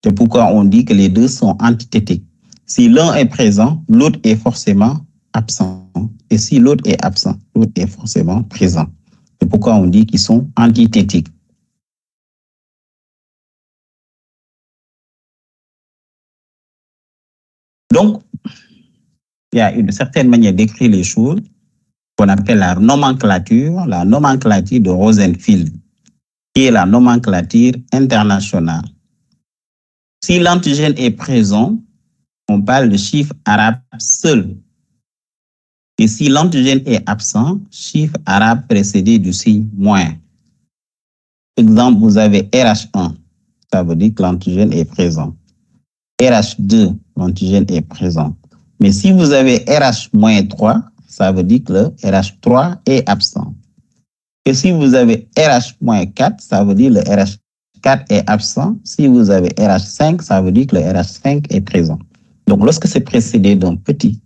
C'est pourquoi on dit que les deux sont antithétiques. Si l'un est présent, l'autre est forcément absent. Et si l'autre est absent, l'autre est forcément présent. C'est pourquoi on dit qu'ils sont antithétiques. Donc, il y a une certaine manière d'écrire les choses qu'on appelle la nomenclature de Rosenfield, qui est la nomenclature internationale. Si l'antigène est présent, on parle de chiffre arabe seul. Et si l'antigène est absent, chiffre arabe précédé du signe moins. Exemple, vous avez RH1, ça veut dire que l'antigène est présent. RH2, l'antigène est présent. Mais si vous avez RH-3, ça veut dire que le RH3 est absent. Et si vous avez RH-4, ça veut dire que le RH4 est absent. Si vous avez RH5, ça veut dire que le RH5 est présent. Donc, lorsque c'est précédé d'un petit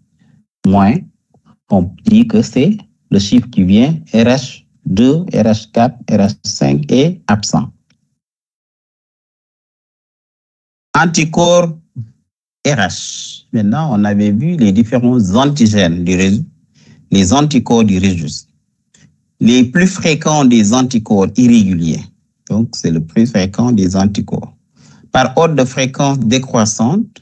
moins, on dit que c'est le chiffre qui vient RH2, RH4, RH5 est absent. Anticorps RH. Maintenant, on avait vu les différents antigènes du résus, les anticorps du résus. Les plus fréquents des anticorps irréguliers. Donc, c'est le plus fréquent des anticorps. Par ordre de fréquence décroissante,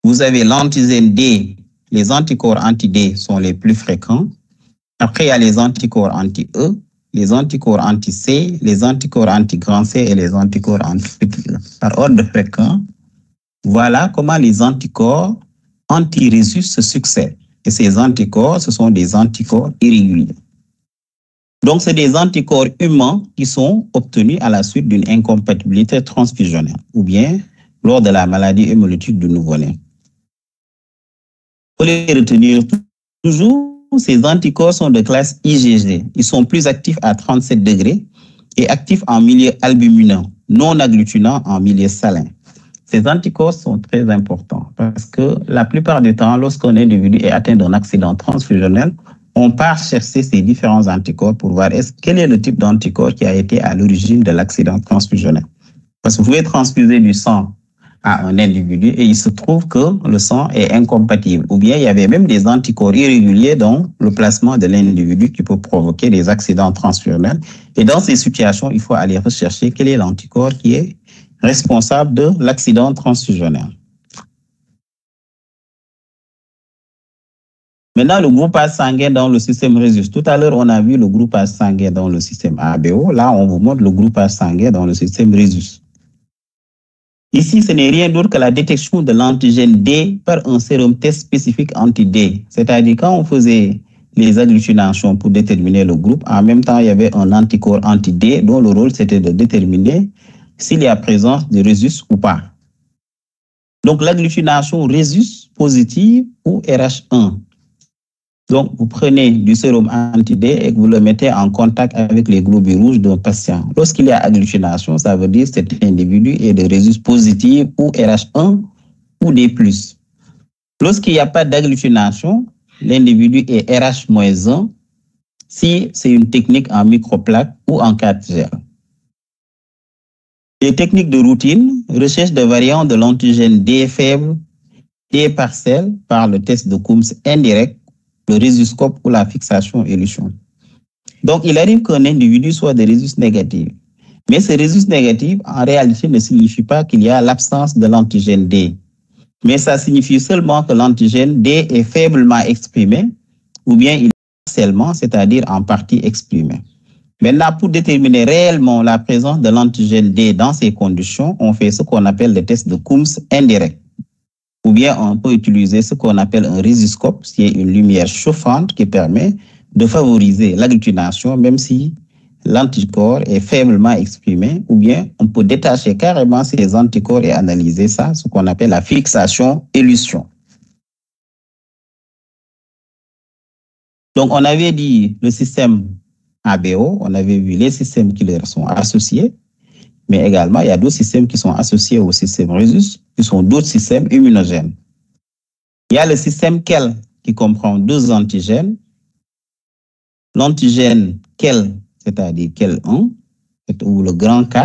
vous avez l'antigène D. Les anticorps anti-D sont les plus fréquents. Après, il y a les anticorps anti-E, les anticorps anti-C, les anticorps anti-grand C et les anticorps anti-petit E. Par ordre de fréquence, voilà comment les anticorps anti-résus se succèdent. Et ces anticorps, ce sont des anticorps irréguliers. Donc, c'est des anticorps humains qui sont obtenus à la suite d'une incompatibilité transfusionnelle ou bien lors de la maladie hémolytique du nouveau-né. Pour les retenir toujours, ces anticorps sont de classe IgG. Ils sont plus actifs à 37 degrés et actifs en milieu albuminant, non agglutinant en milieu salin. Ces anticorps sont très importants parce que la plupart du temps, lorsqu'un individu est atteint d'un accident transfusionnel, on part chercher ces différents anticorps pour voir quel est le type d'anticorps qui a été à l'origine de l'accident transfusionnel. Parce que vous pouvez transfuser du sang à un individu et il se trouve que le sang est incompatible. Ou bien il y avait même des anticorps irréguliers dans le placement de l'individu qui peut provoquer des accidents transfusionnels. Et dans ces situations, il faut aller rechercher quel est l'anticorps qui est responsable de l'accident transfusionnel. Maintenant, le groupage sanguin dans le système résus. Tout à l'heure, on a vu le groupage sanguin dans le système ABO. Là, on vous montre le groupage sanguin dans le système résus. Ici, ce n'est rien d'autre que la détection de l'antigène D par un sérum test spécifique anti-D. C'est-à-dire, quand on faisait les agglutinations pour déterminer le groupe, en même temps, il y avait un anticorps anti-D dont le rôle, c'était de déterminer s'il y a présence de résus ou pas. Donc, l'agglutination résus positive ou RH1. Donc, vous prenez du sérum anti-D et vous le mettez en contact avec les globules rouges d'un patient. Lorsqu'il y a agglutination, ça veut dire que cet individu est de résus positif ou RH1 ou D+. Lorsqu'il n'y a pas d'agglutination, l'individu est RH-1 si c'est une technique en microplaque ou en 4 gel. Les techniques de routine, recherche de variants de l'antigène D faible, D partiel par le test de Coombs indirect, le résuscope ou la fixation élution. Donc, il arrive qu'un individu soit de résus négatif. Mais ce résus négatif, en réalité, ne signifie pas qu'il y a l'absence de l'antigène D. Mais ça signifie seulement que l'antigène D est faiblement exprimé ou bien il est partiellement, c'est-à-dire en partie exprimé. Maintenant, pour déterminer réellement la présence de l'antigène D dans ces conditions, on fait ce qu'on appelle le test de Coombs indirect. Ou bien on peut utiliser ce qu'on appelle un résuscope, qui est une lumière chauffante qui permet de favoriser l'agglutination, même si l'anticorps est faiblement exprimé, ou bien on peut détacher carrément ces anticorps et analyser ça, ce qu'on appelle la fixation élution. Donc, on avait dit le système ABO, on avait vu les systèmes qui leur sont associés, mais également, il y a d'autres systèmes qui sont associés au système résus. qui sont d'autres systèmes immunogènes. Il y a le système KEL qui comprend deux antigènes. L'antigène KEL, c'est-à-dire KEL1, ou le grand K,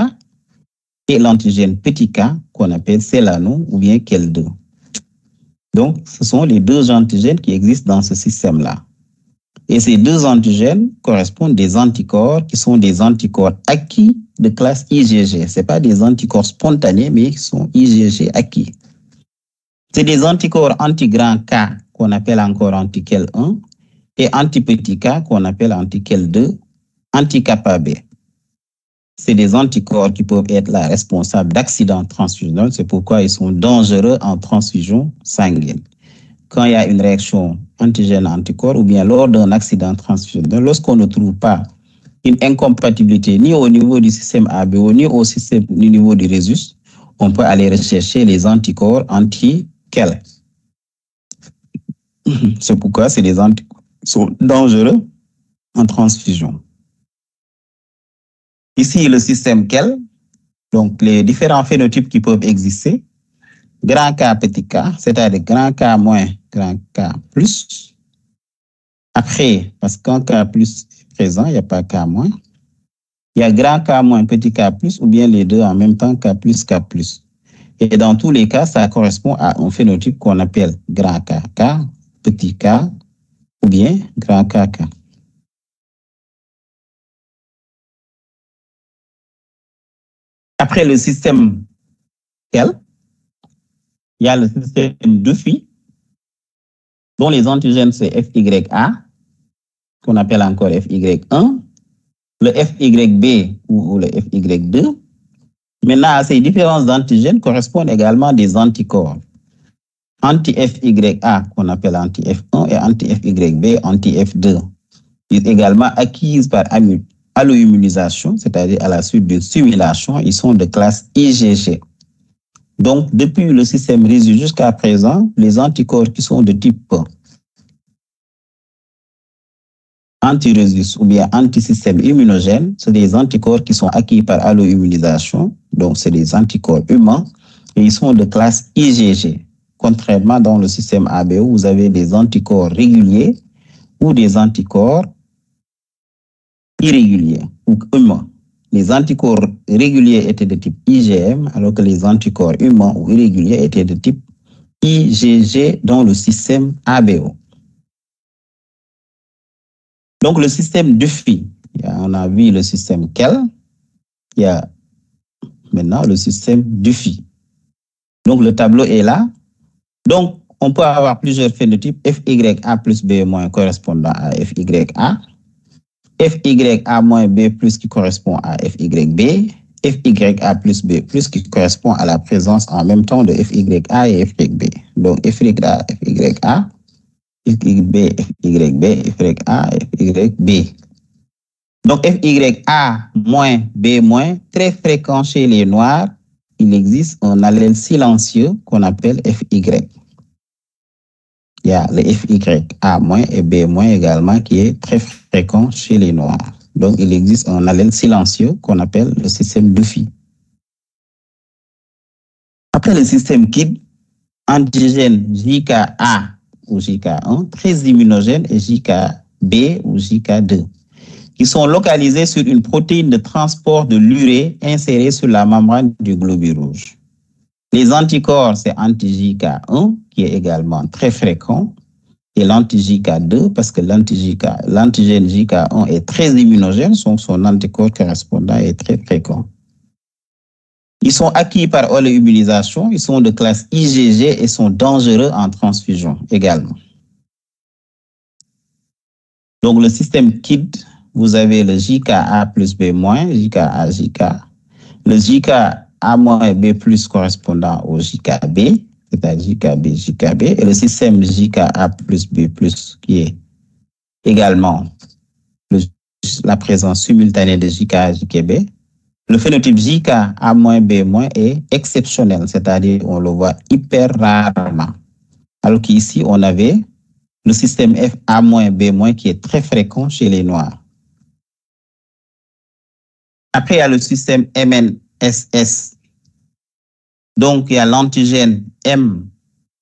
et l'antigène petit K, qu'on appelle CELANO ou bien KEL2. Donc, ce sont les deux antigènes qui existent dans ce système-là. Et ces deux antigènes correspondent à des anticorps qui sont des anticorps acquis de classe IgG. Ce n'est pas des anticorps spontanés, mais qui sont IgG acquis. C'est des anticorps anti-grand K qu'on appelle encore anti-KEL1 et anti-petit K qu'on appelle anti-KEL2, anti-kappa B. C'est des anticorps qui peuvent être là responsables d'accidents transfusionnels. C'est pourquoi ils sont dangereux en transfusion sanguine. Quand il y a une réaction antigène-anticorps ou bien lors d'un accident transfusionnel, lorsqu'on ne trouve pas une incompatibilité ni au niveau du système ABO ni au niveau du résus, on peut aller rechercher les anticorps anti-KEL. C'est pourquoi c'est des anticorps qui sont dangereux en transfusion. Ici, le système KEL, donc les différents phénotypes qui peuvent exister. Grand K, petit k, c'est-à-dire grand K moins grand K plus. Après, parce qu'un K plus est présent, il n'y a pas K moins. Il y a grand K moins petit K plus ou bien les deux en même temps, K plus, K plus. Et dans tous les cas, ça correspond à un phénotype qu'on appelle grand K, K, petit K ou bien grand K, K. Après le système KEL, il y a le système Duffy, dont les antigènes c'est FYA, qu'on appelle encore FY1, le FYB ou le FY2. Maintenant, ces différents antigènes correspondent également à des anticorps. Anti-FYA, qu'on appelle anti-F1, et anti-FYB, anti-F2. Ils sont également acquises par alloimmunisation, c'est-à-dire à la suite de simulation, ils sont de classe IgG. Donc, depuis le système résu jusqu'à présent, les anticorps qui sont de type anti-résus ou bien anti-système immunogène, c'est des anticorps qui sont acquis par alloimmunisation, donc c'est des anticorps humains, et ils sont de classe IgG. Contrairement dans le système ABO, vous avez des anticorps réguliers ou des anticorps irréguliers ou humains. Les anticorps réguliers étaient de type IgM, alors que les anticorps humains ou irréguliers étaient de type IgG dans le système ABO. Donc, le système Duffy, on a vu le système KEL, il y a maintenant le système Duffy. Donc, le tableau est là. Donc, on peut avoir plusieurs phénotypes, FYA plus B moins correspondant à FYA, FYA moins B plus qui correspond à FYB, FYA plus B plus qui correspond à la présence en même temps de FYA et FYB. Donc, FYA, FYA, FYB, FYB, FYA, FYB. Donc, FYA moins B moins, très fréquent chez les noirs, il existe un allèle silencieux qu'on appelle FY. Il y a le FYA moins et B moins également qui est très fréquent chez les noirs. Donc, il existe un allèle silencieux qu'on appelle le système Duffy. Après le système KID, antigène JKA ou JK1, très immunogène, et JKB ou JK2, qui sont localisés sur une protéine de transport de l'urée insérée sur la membrane du globule rouge. Les anticorps, c'est anti-JK1, qui est également très fréquent, et l'anti-JK2, parce que l'antigène JK1 est très immunogène, donc son anticorps correspondant est très fréquent. Ils sont acquis par alloimmunisation, ils sont de classe IgG et sont dangereux en transfusion également. Donc, le système KID, vous avez le JKA plus B moins, JKA, JK, le JKA moins et B plus correspondant au JKB, c'est-à-dire JKB, JKB, et le système JKA plus B plus qui est également la présence simultanée de JKA, JKB. Le phénotype JKA-B- est exceptionnel, c'est-à-dire on le voit hyper rarement. Alors qu'ici, on avait le système FA-B- qui est très fréquent chez les noirs. Après, il y a le système MNSS Donc, il y a l'antigène M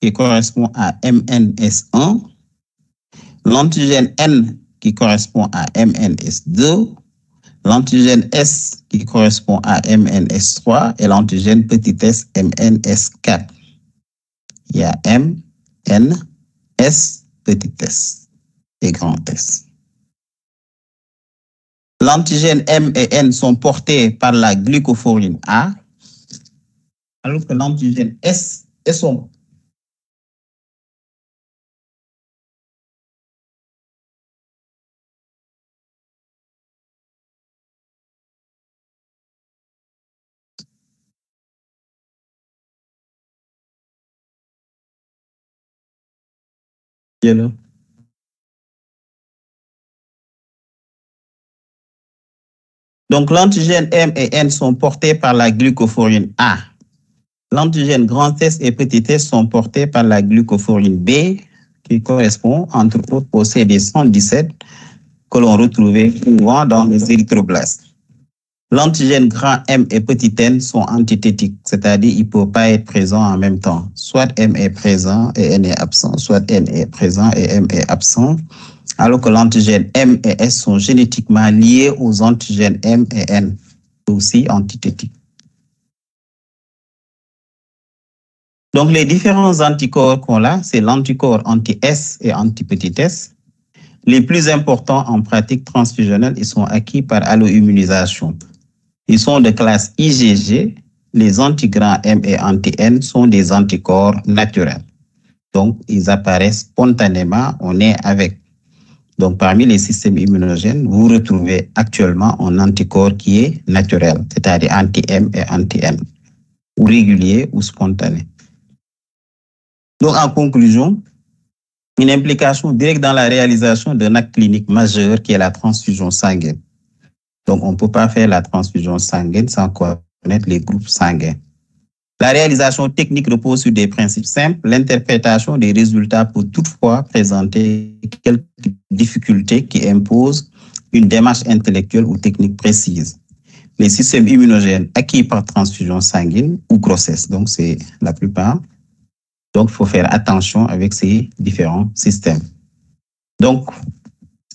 qui correspond à MNS1, l'antigène N qui correspond à MNS2, l'antigène S qui correspond à MNS3 et l'antigène petit s MNS4. Il y a M, N, S, petit s et grand S. L'antigène M et N sont portés par la glucophorine A, alors que l'antigène S est son. Donc, l'antigène M et N sont portés par la glucophorine A. L'antigène grand S et petit s sont portés par la glucophorine B, qui correspond entre autres au CD117 que l'on retrouvait souvent dans les érythroblastes. L'antigène grand M et petit n sont antithétiques, c'est-à-dire qu'ils ne peuvent pas être présents en même temps. Soit M est présent et N est absent, soit N est présent et M est absent, alors que l'antigène M et S sont génétiquement liés aux antigènes M et N, aussi antithétiques. Donc, les différents anticorps qu'on a, c'est l'anticorps anti-S et anti-petit s. Les plus importants en pratique transfusionnelle, ils sont acquis par alloimmunisation. Ils sont de classe IgG. Les antigrands M et anti-N sont des anticorps naturels. Donc, ils apparaissent spontanément, on est avec. Donc, parmi les systèmes immunogènes, vous retrouvez actuellement un anticorps qui est naturel, c'est-à-dire anti-M et anti-N, ou régulier ou spontané. Donc, en conclusion, une implication directe dans la réalisation d'un acte clinique majeur qui est la transfusion sanguine. Donc, on ne peut pas faire la transfusion sanguine sans connaître les groupes sanguins. La réalisation technique repose sur des principes simples. L'interprétation des résultats peut toutefois présenter quelques difficultés qui imposent une démarche intellectuelle ou technique précise. Les systèmes immunogènes acquis par transfusion sanguine ou grossesse, donc c'est la plupart. Donc, il faut faire attention avec ces différents systèmes. Donc,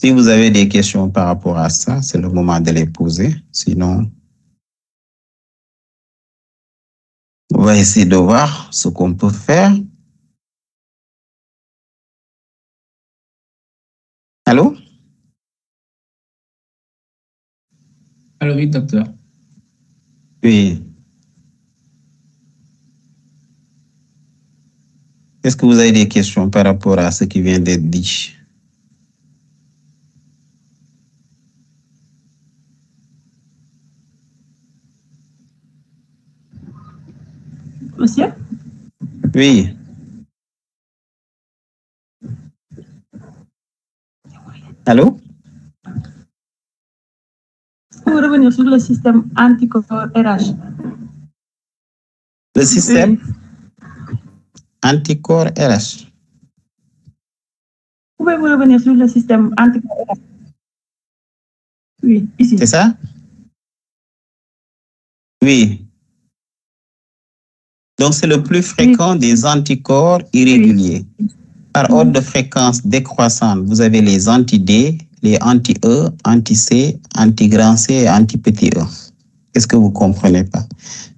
si vous avez des questions par rapport à ça, c'est le moment de les poser. Sinon, on va essayer de voir ce qu'on peut faire. Allô? Allô, oui, docteur. Oui. Est-ce que vous avez des questions par rapport à ce qui vient d'être dit? Monsieur? Oui. Allô? Pour revenir sur le système anticorps RH. Le système anticorps RH. Pouvez-vous revenir sur le système anticorps RH? Oui, ici. C'est ça? Oui. Donc, c'est le plus fréquent des anticorps irréguliers. Par ordre de fréquence décroissante, vous avez les anti-D, les anti-E, anti-C, anti-grand C et anti-petit E. Qu'est-ce que vous ne comprenez pas?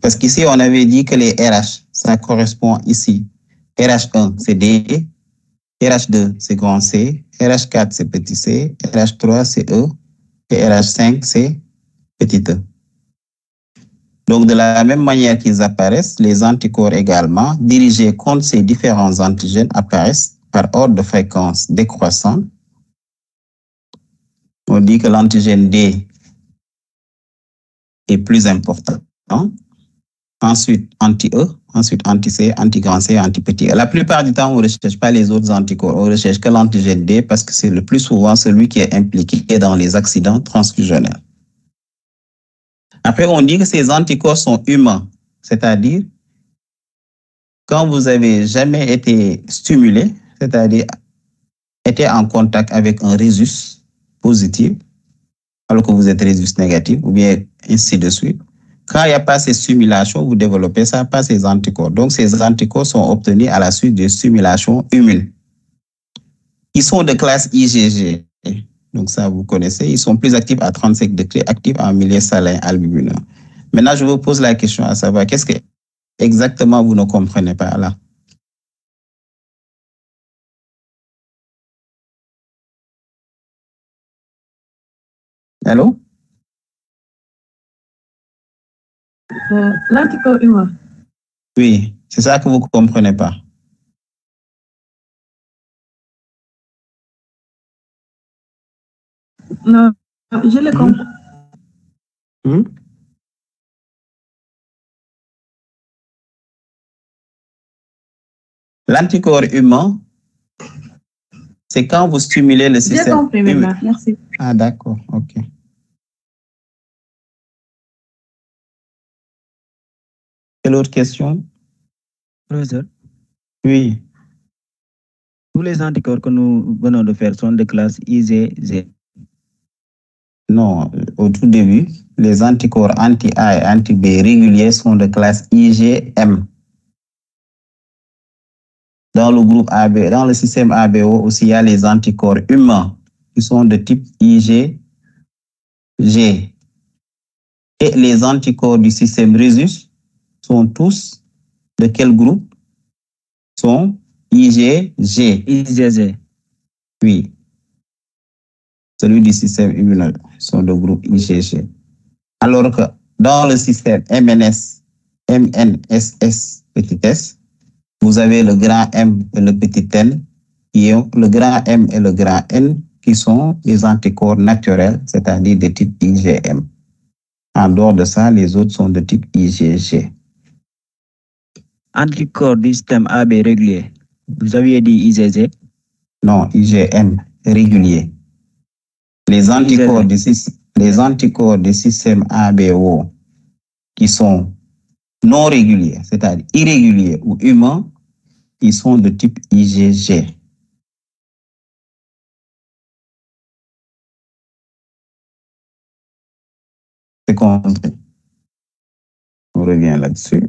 Parce qu'ici, on avait dit que les RH, ça correspond ici. RH1, c'est D, RH2, c'est grand C, RH4, c'est petit c, RH3, c'est E, et RH5, c'est petit e. Donc, de la même manière qu'ils apparaissent, les anticorps également, dirigés contre ces différents antigènes, apparaissent par ordre de fréquence décroissant. On dit que l'antigène D est plus important. Ensuite, anti-E, ensuite anti-C, anti-grand C, anti-petit e. La plupart du temps, on ne recherche pas les autres anticorps. On recherche que l'antigène D parce que c'est le plus souvent celui qui est impliqué dans les accidents transfusionnels. Après, on dit que ces anticorps sont humains, c'est-à-dire quand vous n'avez jamais été stimulé, c'est-à-dire été en contact avec un rhésus positif, alors que vous êtes rhésus négatif, ou bien ainsi de suite. Quand il n'y a pas ces stimulations, vous ne développez ça, pas ces anticorps. Donc, ces anticorps sont obtenus à la suite de stimulations immunes. Ils sont de classe IgG. Donc, ça, vous connaissez. Ils sont plus actifs à 35 degrés, actifs en milieu salin albumineux. Maintenant, je vous pose la question à savoir, qu'est-ce que exactement vous ne comprenez pas là? Allô? L'anticorps humain. Oui, c'est ça que vous ne comprenez pas. Non, je le comprends. L'anticorps humain, c'est quand vous stimulez le système. J'ai compris maintenant, merci. Ah, d'accord, ok. Quelle autre question? Professeur, Oui. tous les anticorps que nous venons de faire sont de classe IgG. Non, au tout début, les anticorps anti-A et anti-B réguliers sont de classe IgM. Dans le groupe AB, dans le système ABO aussi, il y a les anticorps humains qui sont de type IgG. Et les anticorps du système Rhésus sont tous de quel groupe? Sont IgG. IgG. Oui. Celui du système immunol sont de groupe IgG. Alors que dans le système MNSS, petit s, vous avez le grand M et le petit n, le grand M et le grand N, qui sont des anticorps naturels, c'est-à-dire de type IgM. En dehors de ça, les autres sont de type IgG. Anticorps du système AB régulier. Vous aviez dit IgG? Non, IgM, régulier. Les anticorps du système ABO qui sont non réguliers, c'est-à-dire irréguliers ou humains, ils sont de type IgG. C'est compris. On revient là-dessus.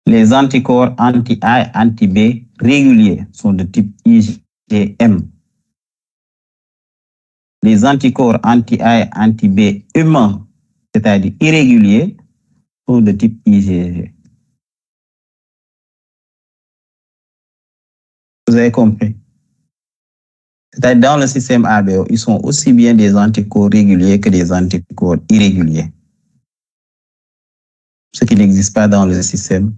Les anticorps anti-A et anti-B réguliers sont de type IgM. Les anticorps anti-A et anti-B humains, c'est-à-dire irréguliers, sont de type IgG. Vous avez compris? C'est-à-dire dans le système ABO, ils sont aussi bien des anticorps réguliers que des anticorps irréguliers. Ce qui n'existe pas dans le système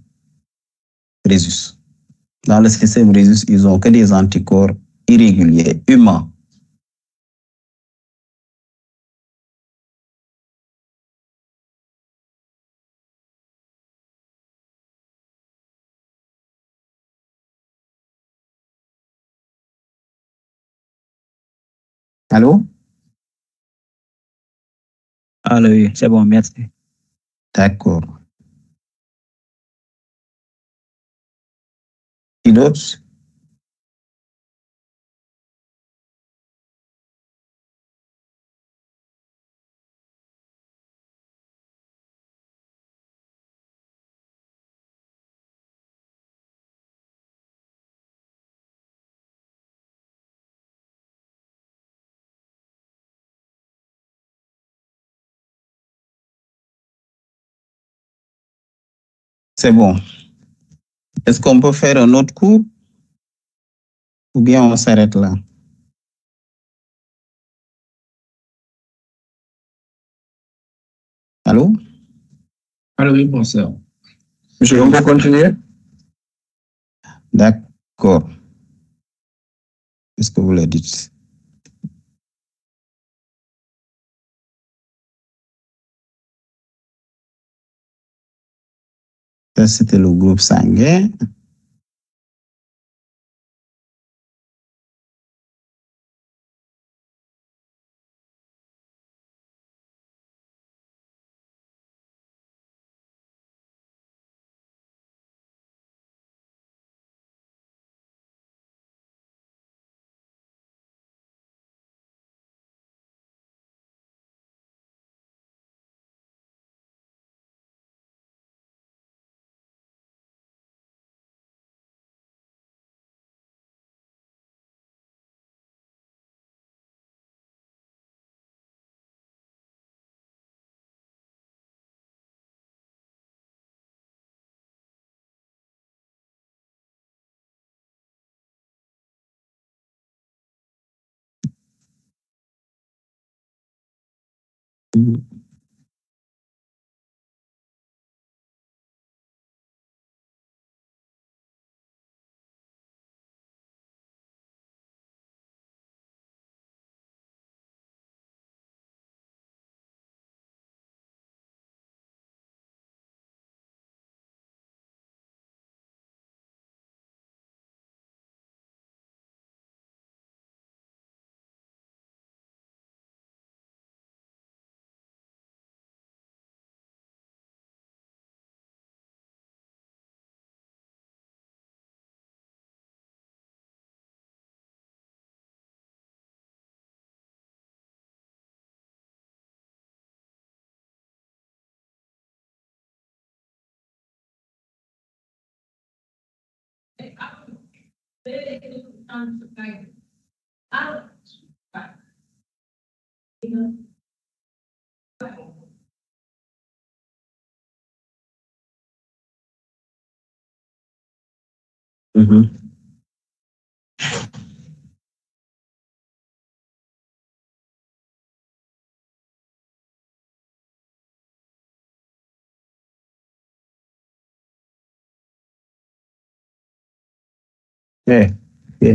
Rhésus. Dans le système Rhésus, ils n'ont que des anticorps irréguliers, humains. Allô? Allô, oui, c'est bon, merci. D'accord. Qui d'autre? C'est bon. Est-ce qu'on peut faire un autre cours ou bien on s'arrête là? Allô? Allô, oui, professeur. Monsieur, on peut continuer? D'accord. Qu'est-ce que vous le dites? Ça, c'était le groupe sanguin. Mhm. Mhm. Yeah. Yeah.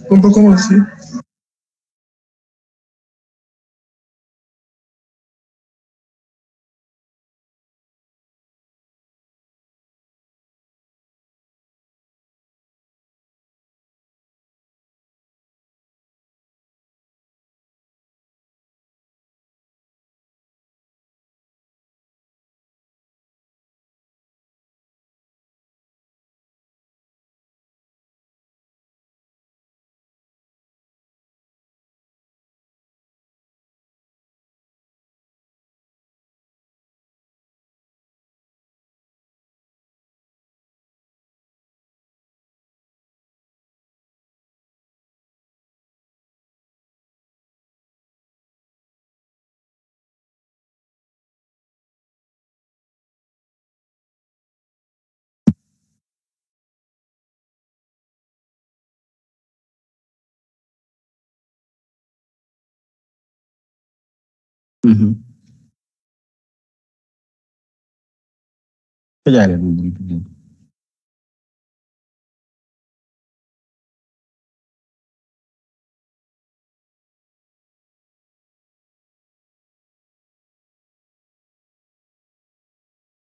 On peut commencer.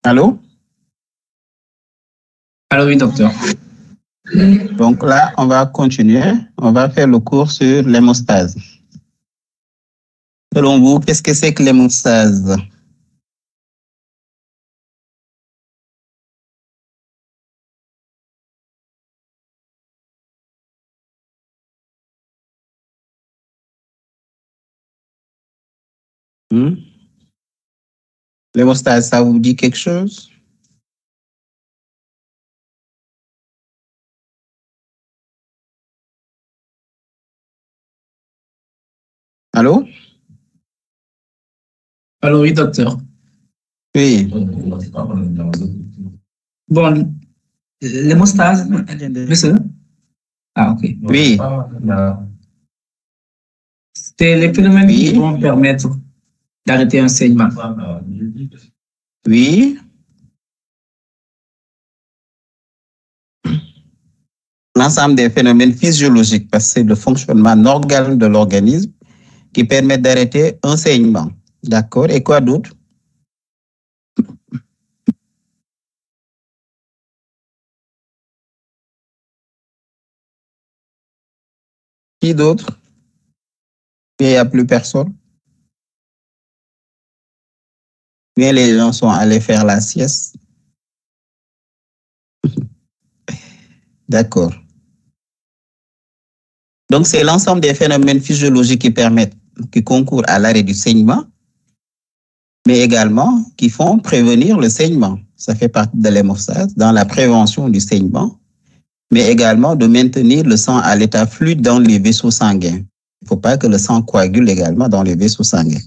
Allô? Allô, oui, docteur. Donc là, on va continuer. On va faire le cours sur l'hémostase. Selon vous, qu'est-ce que c'est que l'hémostase? L'hémostase, ça vous dit quelque chose? Allô? Allô, oui, docteur. Oui. Bon, l'hémostase, monsieur? Ah, ok. Oui. C'est les phénomènes qui vont permettre d'arrêter un saignement. Oui. L'ensemble des phénomènes physiologiques, parce que c'est le fonctionnement normal de l'organisme qui permet d'arrêter un saignement. D'accord. Et quoi d'autre? Qui d'autre? Il n'y a plus personne. Bien, les gens sont allés faire la sieste. D'accord. Donc, c'est l'ensemble des phénomènes physiologiques qui concourent à l'arrêt du saignement, mais également qui font prévenir le saignement. Ça fait partie de l'hémostase dans la prévention du saignement, mais également de maintenir le sang à l'état fluide dans les vaisseaux sanguins. Il ne faut pas que le sang coagule également dans les vaisseaux sanguins.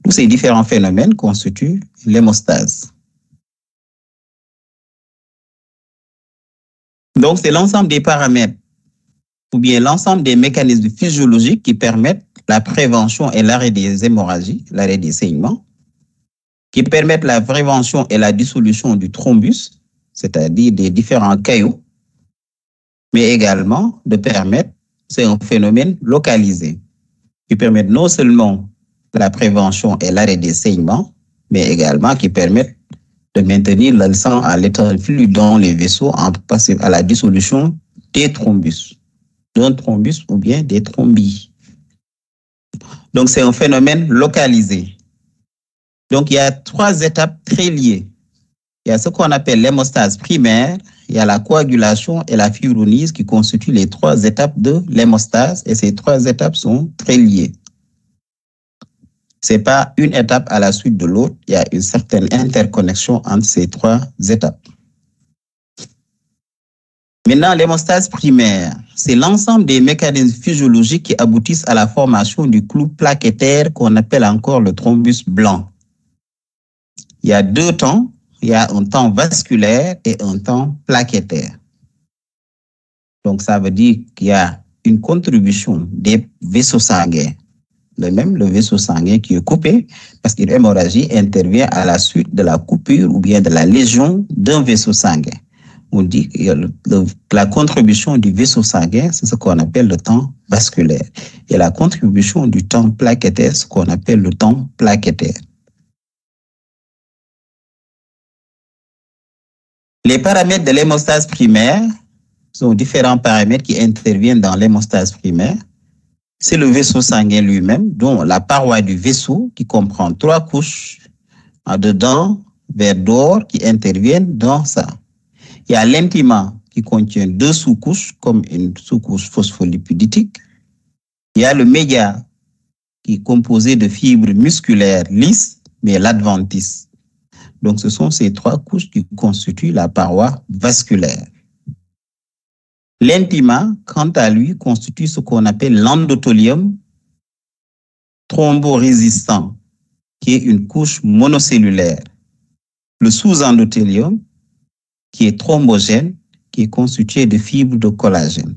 Tous ces différents phénomènes constituent l'hémostase. Donc, c'est l'ensemble des paramètres ou bien l'ensemble des mécanismes physiologiques qui permettent la prévention et l'arrêt des hémorragies, l'arrêt des saignements, qui permettent la prévention et la dissolution du thrombus, c'est-à-dire des différents caillots, mais également de permettre, c'est un phénomène localisé, qui permet non seulement la prévention et l'arrêt des saignements, mais également qui permettent de maintenir le sang à l'état fluide dans les vaisseaux en passant à la dissolution des thrombus, d'un thrombus ou bien des thrombies. Donc, c'est un phénomène localisé. Donc, il y a 3 étapes très liées. Il y a ce qu'on appelle l'hémostase primaire, il y a la coagulation et la fibrolyse qui constituent les 3 étapes de l'hémostase et ces 3 étapes sont très liées. Ce n'est pas une étape à la suite de l'autre, il y a une certaine interconnexion entre ces 3 étapes. Maintenant, l'hémostase primaire, c'est l'ensemble des mécanismes physiologiques qui aboutissent à la formation du clou plaquettaire qu'on appelle encore le thrombus blanc. Il y a 2 temps, il y a un temps vasculaire et un temps plaquettaire. Donc, ça veut dire qu'il y a une contribution des vaisseaux sanguins. De même, le vaisseau sanguin qui est coupé, parce qu'une hémorragie intervient à la suite de la coupure ou bien de la lésion d'un vaisseau sanguin. on dit que la contribution du vaisseau sanguin, c'est ce qu'on appelle le temps vasculaire. Et la contribution du temps plaquettaire, ce qu'on appelle le temps plaquettaire. Les paramètres de l'hémostase primaire sont différents paramètres qui interviennent dans l'hémostase primaire. C'est le vaisseau sanguin lui-même, dont la paroi du vaisseau qui comprend 3 couches dedans, vers d'or, qui interviennent dans ça. Il y a l'intima qui contient 2 sous-couches, comme une sous-couche phospholipidique. Il y a le média qui est composé de fibres musculaires lisses, mais l'adventice. Donc, ce sont ces 3 couches qui constituent la paroi vasculaire. L'intima, quant à lui, constitue ce qu'on appelle l'endothelium thromborésistant, qui est une couche monocellulaire. Le sous-endothélium, qui est thrombogène, qui est constitué de fibres de collagène.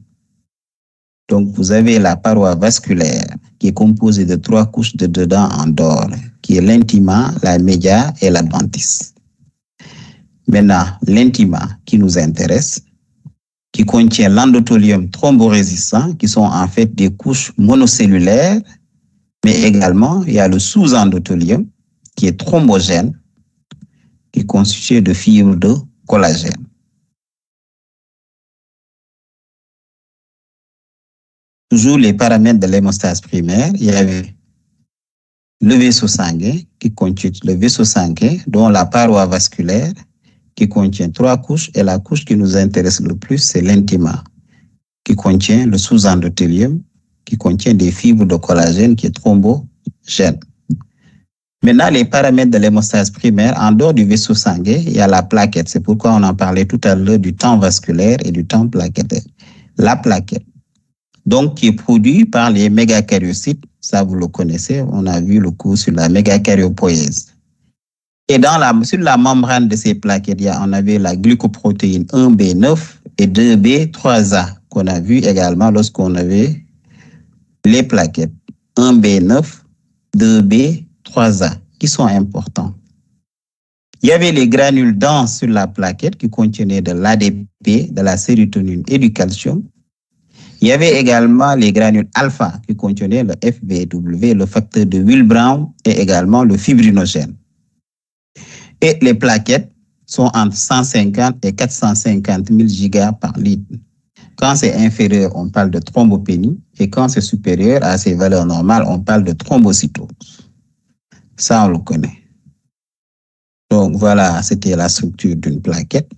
Donc, vous avez la paroi vasculaire, qui est composée de 3 couches de dedans en dehors, qui est l'intima, la média et l'adventice. Maintenant, l'intima qui nous intéresse, qui contient l'endothelium thromborésistant, qui sont en fait des couches monocellulaires, mais également, il y a le sous-endothelium, qui est thrombogène, qui est constitué de fibres de collagène. Toujours les paramètres de l'hémostase primaire, il y avait le vaisseau sanguin, qui contient le vaisseau sanguin, dont la paroi vasculaire, qui contient 3 couches, et la couche qui nous intéresse le plus, c'est l'intima, qui contient le sous-endothélium, qui contient des fibres de collagène, qui est thrombogène. Maintenant, les paramètres de l'hémostase primaire, en dehors du vaisseau sanguin, il y a la plaquette. C'est pourquoi on en parlait tout à l'heure du temps vasculaire et du temps plaquettaire. La plaquette, donc qui est produite par les mégakaryocytes, ça vous le connaissez, on a vu le cours sur la mégakaryopoïèse. Et sur la membrane de ces plaquettes, on avait la glucoprotéine 1B9 et 2B3A, qu'on a vu également lorsqu'on avait les plaquettes 1B9, 2B3A, qui sont importants. Il y avait les granules denses sur la plaquette qui contenaient de l'ADP, de la sérotonine et du calcium. Il y avait également les granules alpha qui contenaient le FBW, le facteur de Will-Brown et également le fibrinogène. Et les plaquettes sont entre 150 et 450 000 gigas par litre. Quand c'est inférieur, on parle de thrombopénie. Et quand c'est supérieur à ces valeurs normales, on parle de thrombocytose. Ça, on le connaît. Donc, voilà, c'était la structure d'une plaquette.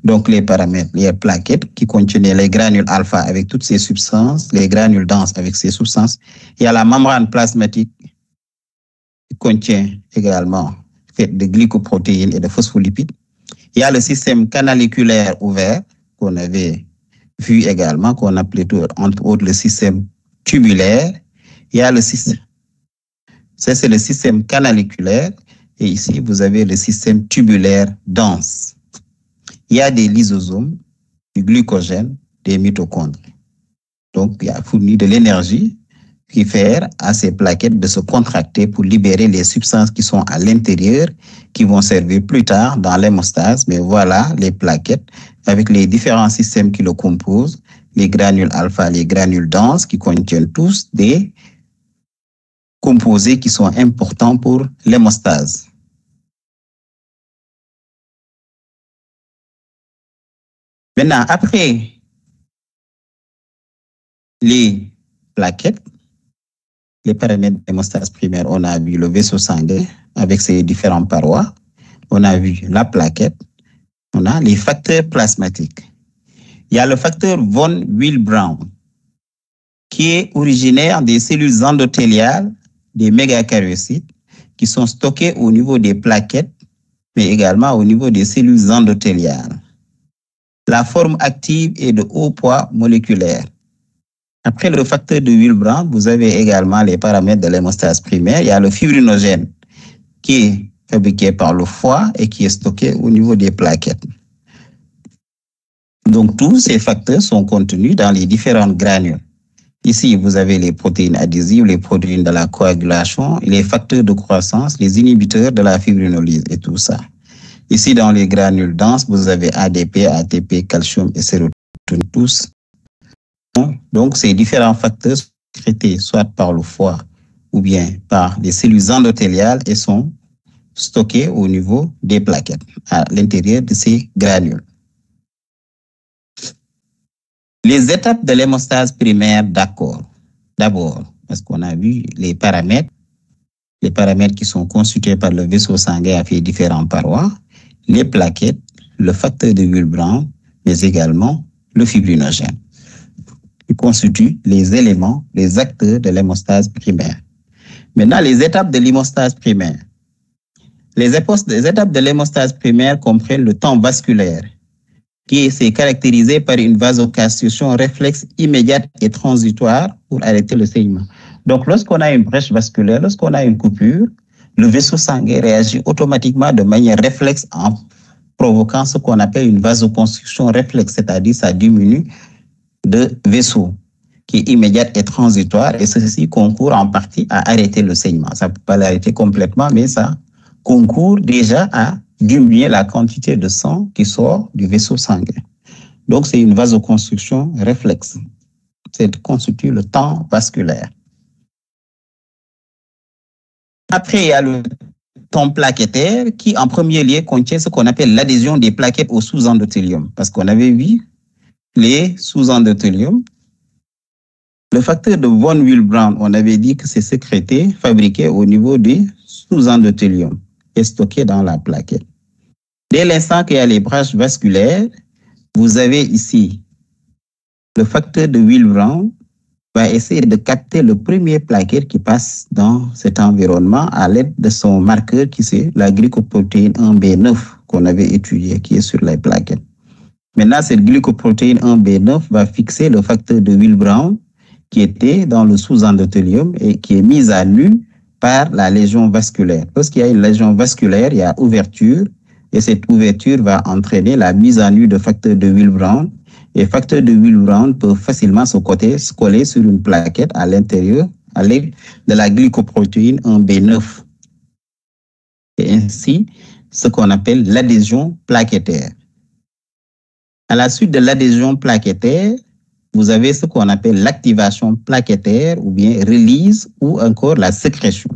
Donc, les paramètres, les plaquettes qui contenaient les granules alpha avec toutes ces substances, les granules denses avec ces substances. Il y a la membrane plasmatique qui contient également fait de glycoprotéines et de phospholipides. Il y a le système canaliculaire ouvert qu'on avait vu également, qu'on appelait entre autres le système tubulaire. Il y a le système, ça c'est le système canaliculaire, et ici vous avez le système tubulaire dense. Il y a des lysosomes, du glucogène, des mitochondries. Donc il y a fourni de l'énergie qui fait à ces plaquettes de se contracter pour libérer les substances qui sont à l'intérieur, qui vont servir plus tard dans l'hémostase. Mais voilà les plaquettes avec les différents systèmes qui le composent, les granules alpha, les granules denses qui contiennent tous des composés qui sont importants pour l'hémostase. Maintenant, après les plaquettes, les paramètres d'hémostase primaire, on a vu le vaisseau sanguin avec ses différentes parois, on a vu la plaquette, on a les facteurs plasmatiques. Il y a le facteur von Will-Brown qui est originaire des cellules endothéliales des mégakaryocytes qui sont stockées au niveau des plaquettes, mais également au niveau des cellules endothéliales. La forme active est de haut poids moléculaire. Après le facteur de Will-Brown, vous avez également les paramètres de l'hémostase primaire. Il y a le fibrinogène qui est fabriqué par le foie et qui est stocké au niveau des plaquettes. Donc, tous ces facteurs sont contenus dans les différentes granules. Ici, vous avez les protéines adhésives, les protéines de la coagulation, les facteurs de croissance, les inhibiteurs de la fibrinolyse et tout ça. Ici, dans les granules denses, vous avez ADP, ATP, calcium et sérotonine tous. Donc, ces différents facteurs sont sécrétés soit par le foie ou bien par les cellules endothéliales et sont stockés au niveau des plaquettes, à l'intérieur de ces granules. Les étapes de l'hémostase primaire, d'accord. D'abord, parce qu'on a vu les paramètres qui sont constitués par le vaisseau sanguin à différentes parois, les plaquettes, le facteur de Willebrand, mais également le fibrinogène, qui constituent les éléments, les acteurs de l'hémostase primaire. Maintenant, les étapes de l'hémostase primaire. Les étapes de l'hémostase primaire comprennent le temps vasculaire, qui est caractérisé par une vasoconstriction réflexe immédiate et transitoire pour arrêter le saignement. Donc, lorsqu'on a une brèche vasculaire, lorsqu'on a une coupure, le vaisseau sanguin réagit automatiquement de manière réflexe en provoquant ce qu'on appelle une vasoconstriction réflexe, c'est-à-dire ça diminue de vaisseau qui est immédiate et transitoire, et ceci concourt en partie à arrêter le saignement. Ça ne peut pas l'arrêter complètement, mais ça concourt déjà à diminuer la quantité de sang qui sort du vaisseau sanguin. Donc, c'est une vasoconstriction réflexe. C'est constitue le temps vasculaire. Après, il y a le temps plaquettaire qui, en premier lieu, contient ce qu'on appelle l'adhésion des plaquettes au sous-endothélium. Parce qu'on avait vu les sous-endothéliums. Le facteur de von Willebrand, on avait dit que c'est sécrété, fabriqué au niveau des sous-endothélium et stocké dans la plaquette. Dès l'instant qu'il y a les brèches vasculaires, vous avez ici le facteur de Willebrand va essayer de capter le premier plaquette qui passe dans cet environnement à l'aide de son marqueur qui c'est la glycoprotéine 1B9 qu'on avait étudié, qui est sur les plaquettes. Maintenant, cette glycoprotéine 1B9 va fixer le facteur de Willebrand qui était dans le sous-endothélium et qui est mise à nu par la lésion vasculaire. Lorsqu'il y a une lésion vasculaire, il y a ouverture et cette ouverture va entraîner la mise à nu de facteur de Willebrand. Et facteur de Willebrand peut facilement se coller sur une plaquette à l'intérieur à l'aide de la glycoprotéine 1B9. Et ainsi, ce qu'on appelle l'adhésion plaquettaire. À la suite de l'adhésion plaquettaire, vous avez ce qu'on appelle l'activation plaquettaire ou bien release ou encore la sécrétion.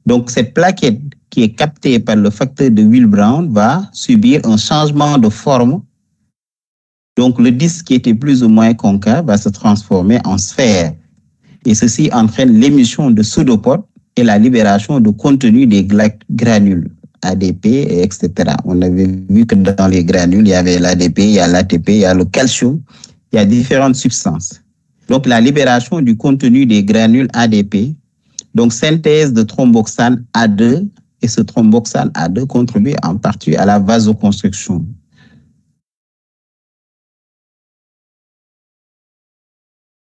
Donc, cette plaquette qui est captée par le facteur de Willebrand va subir un changement de forme. Donc, le disque qui était plus ou moins concave va se transformer en sphère. Et ceci entraîne l'émission de pseudopodes et la libération de contenu des granules, ADP, etc. On avait vu que dans les granules, il y avait l'ADP, il y a l'ATP, il y a le calcium, il y a différentes substances. Donc, la libération du contenu des granules ADP, donc synthèse de thromboxane A2, et ce thromboxane A2 contribue en partie à la vasoconstriction.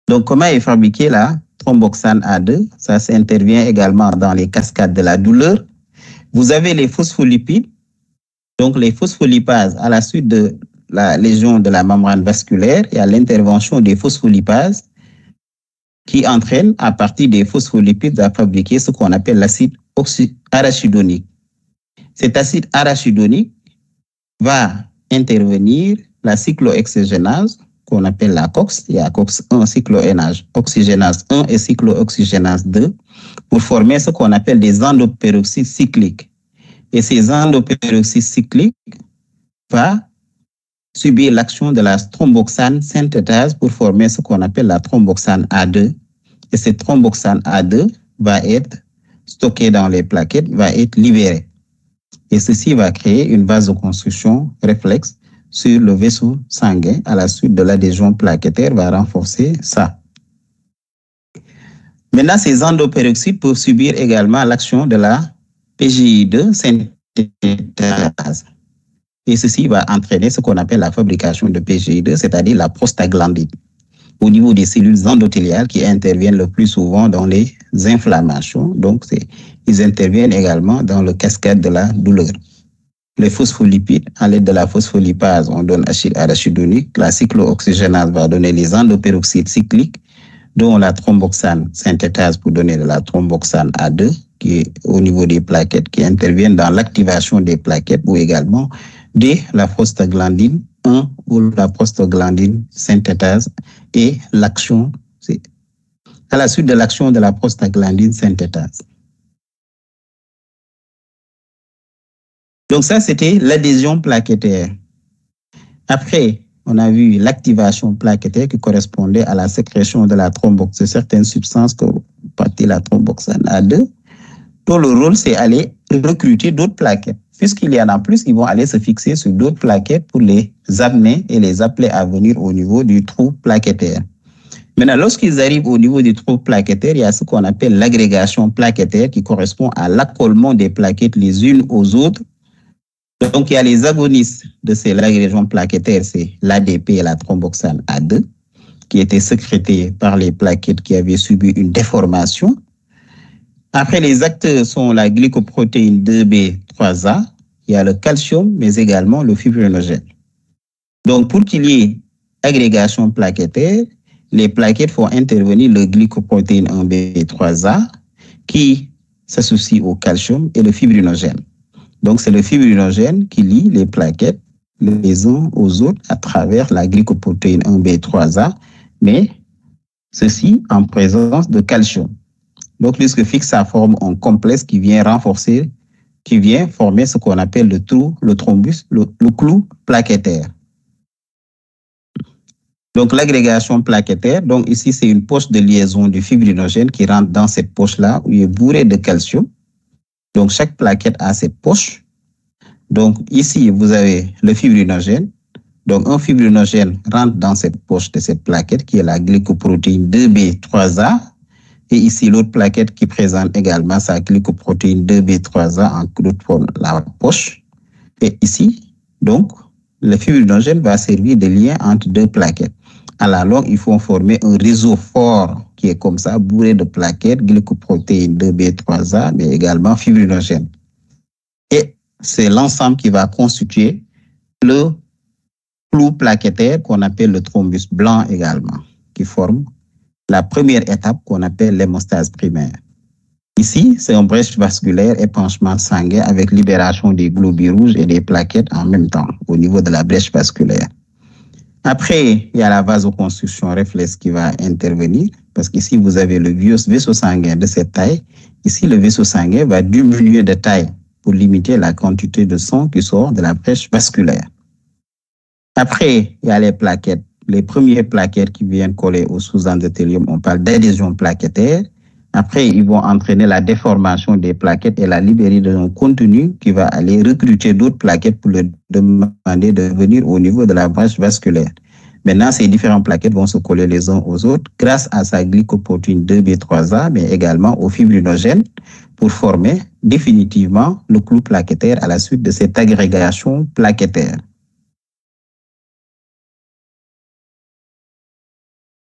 Donc, comment est fabriqué la thromboxane A2? Ça intervient également dans les cascades de la douleur. Vous avez les phospholipides, donc les phospholipases à la suite de la lésion de la membrane vasculaire et à l'intervention des phospholipases qui entraîne à partir des phospholipides à fabriquer ce qu'on appelle l'acide arachidonique. Cet acide arachidonique va intervenir la cyclooxygénase qu'on appelle la COX. Il y a COX1, cyclooxygénase 1 et cyclooxygénase 2 pour former ce qu'on appelle des endoperoxydes cycliques. Et ces endoperoxydes cycliques vont subir l'action de la thromboxane synthétase pour former ce qu'on appelle la thromboxane A2. Et cette thromboxane A2 va être stockée dans les plaquettes, va être libérée. Et ceci va créer une vasoconstriction réflexe sur le vaisseau sanguin à la suite de l'adhésion plaquettaire, va renforcer ça. Maintenant, ces endoperoxydes peuvent subir également l'action de la PGI2 synthétase. Et ceci va entraîner ce qu'on appelle la fabrication de PGI2, c'est-à-dire la prostaglandine, au niveau des cellules endothéliales qui interviennent le plus souvent dans les inflammations. Donc, ils interviennent également dans le cascade de la douleur. Les phospholipides, à l'aide de la phospholipase, on donne acide arachidonique. La cyclooxygénase va donner les endoperoxydes cycliques, dont la thromboxane synthétase pour donner de la thromboxane A2. qui est au niveau des plaquettes, qui interviennent dans l'activation des plaquettes, ou également de la prostaglandine 1 ou la prostaglandine synthétase et l'action, c'est à la suite de l'action de la prostaglandine synthétase. Donc ça, c'était l'adhésion plaquettaire. Après, on a vu l'activation plaquettaire qui correspondait à la sécrétion de la thromboxane, de certaines substances que partie la thromboxane A2. Tout le rôle, c'est aller recruter d'autres plaquettes. Puisqu'il y en a plus, ils vont aller se fixer sur d'autres plaquettes pour les amener et les appeler à venir au niveau du trou plaquettaire. Maintenant, lorsqu'ils arrivent au niveau du trou plaquettaire, il y a ce qu'on appelle l'agrégation plaquettaire qui correspond à l'accollement des plaquettes les unes aux autres. Donc, il y a les agonistes de ces agrégation plaquettaires, c'est l'ADP et la thromboxane A2, qui étaient sécrétés par les plaquettes qui avaient subi une déformation. Après, les acteurs sont la glycoprotéine 2B3A, il y a le calcium, mais également le fibrinogène. Donc, pour qu'il y ait agrégation plaquettaire, les plaquettes font intervenir le glycoprotéine 1B3A qui s'associe au calcium et le fibrinogène. Donc, c'est le fibrinogène qui lie les plaquettes les uns aux autres à travers la glycoprotéine 1B3A, mais ceci en présence de calcium. Donc, lorsque fixe sa forme en complexe qui vient renforcer, qui vient former ce qu'on appelle le trou, le thrombus, le clou plaquettaire. Donc, l'agrégation plaquettaire, donc ici, c'est une poche de liaison du fibrinogène qui rentre dans cette poche-là où il est bourré de calcium. Donc, chaque plaquette a cette poche. Donc, ici, vous avez le fibrinogène. Donc, un fibrinogène rentre dans cette poche de cette plaquette qui est la glycoprotéine 2B3A. Et ici, l'autre plaquette qui présente également sa glycoprotéine 2B3A en forme la poche. Et ici, donc, le fibrinogène va servir de lien entre deux plaquettes. À la longue, il faut former un réseau fort qui est comme ça, bourré de plaquettes, glycoprotéine 2B3A, mais également fibrinogène. Et c'est l'ensemble qui va constituer le clou plaquettaire qu'on appelle le thrombus blanc également, qui forme la première étape qu'on appelle l'hémostase primaire. Ici, c'est une brèche vasculaire, épanchement sanguin avec libération des globules rouges et des plaquettes en même temps au niveau de la brèche vasculaire. Après, il y a la vasoconstriction réflexe qui va intervenir parce qu'ici, vous avez le vaisseau sanguin de cette taille. Ici, le vaisseau sanguin va diminuer de taille pour limiter la quantité de sang qui sort de la brèche vasculaire. Après, il y a les plaquettes. Les premières plaquettes qui viennent coller au sous-endothélium, on parle d'adhésion plaquettaire. Après, ils vont entraîner la déformation des plaquettes et la libérer d'un contenu qui va aller recruter d'autres plaquettes pour leur demander de venir au niveau de la brèche vasculaire. Maintenant, ces différentes plaquettes vont se coller les uns aux autres grâce à sa glycoprotéine 2B3A, mais également au fibrinogène pour former définitivement le clou plaquettaire à la suite de cette agrégation plaquettaire.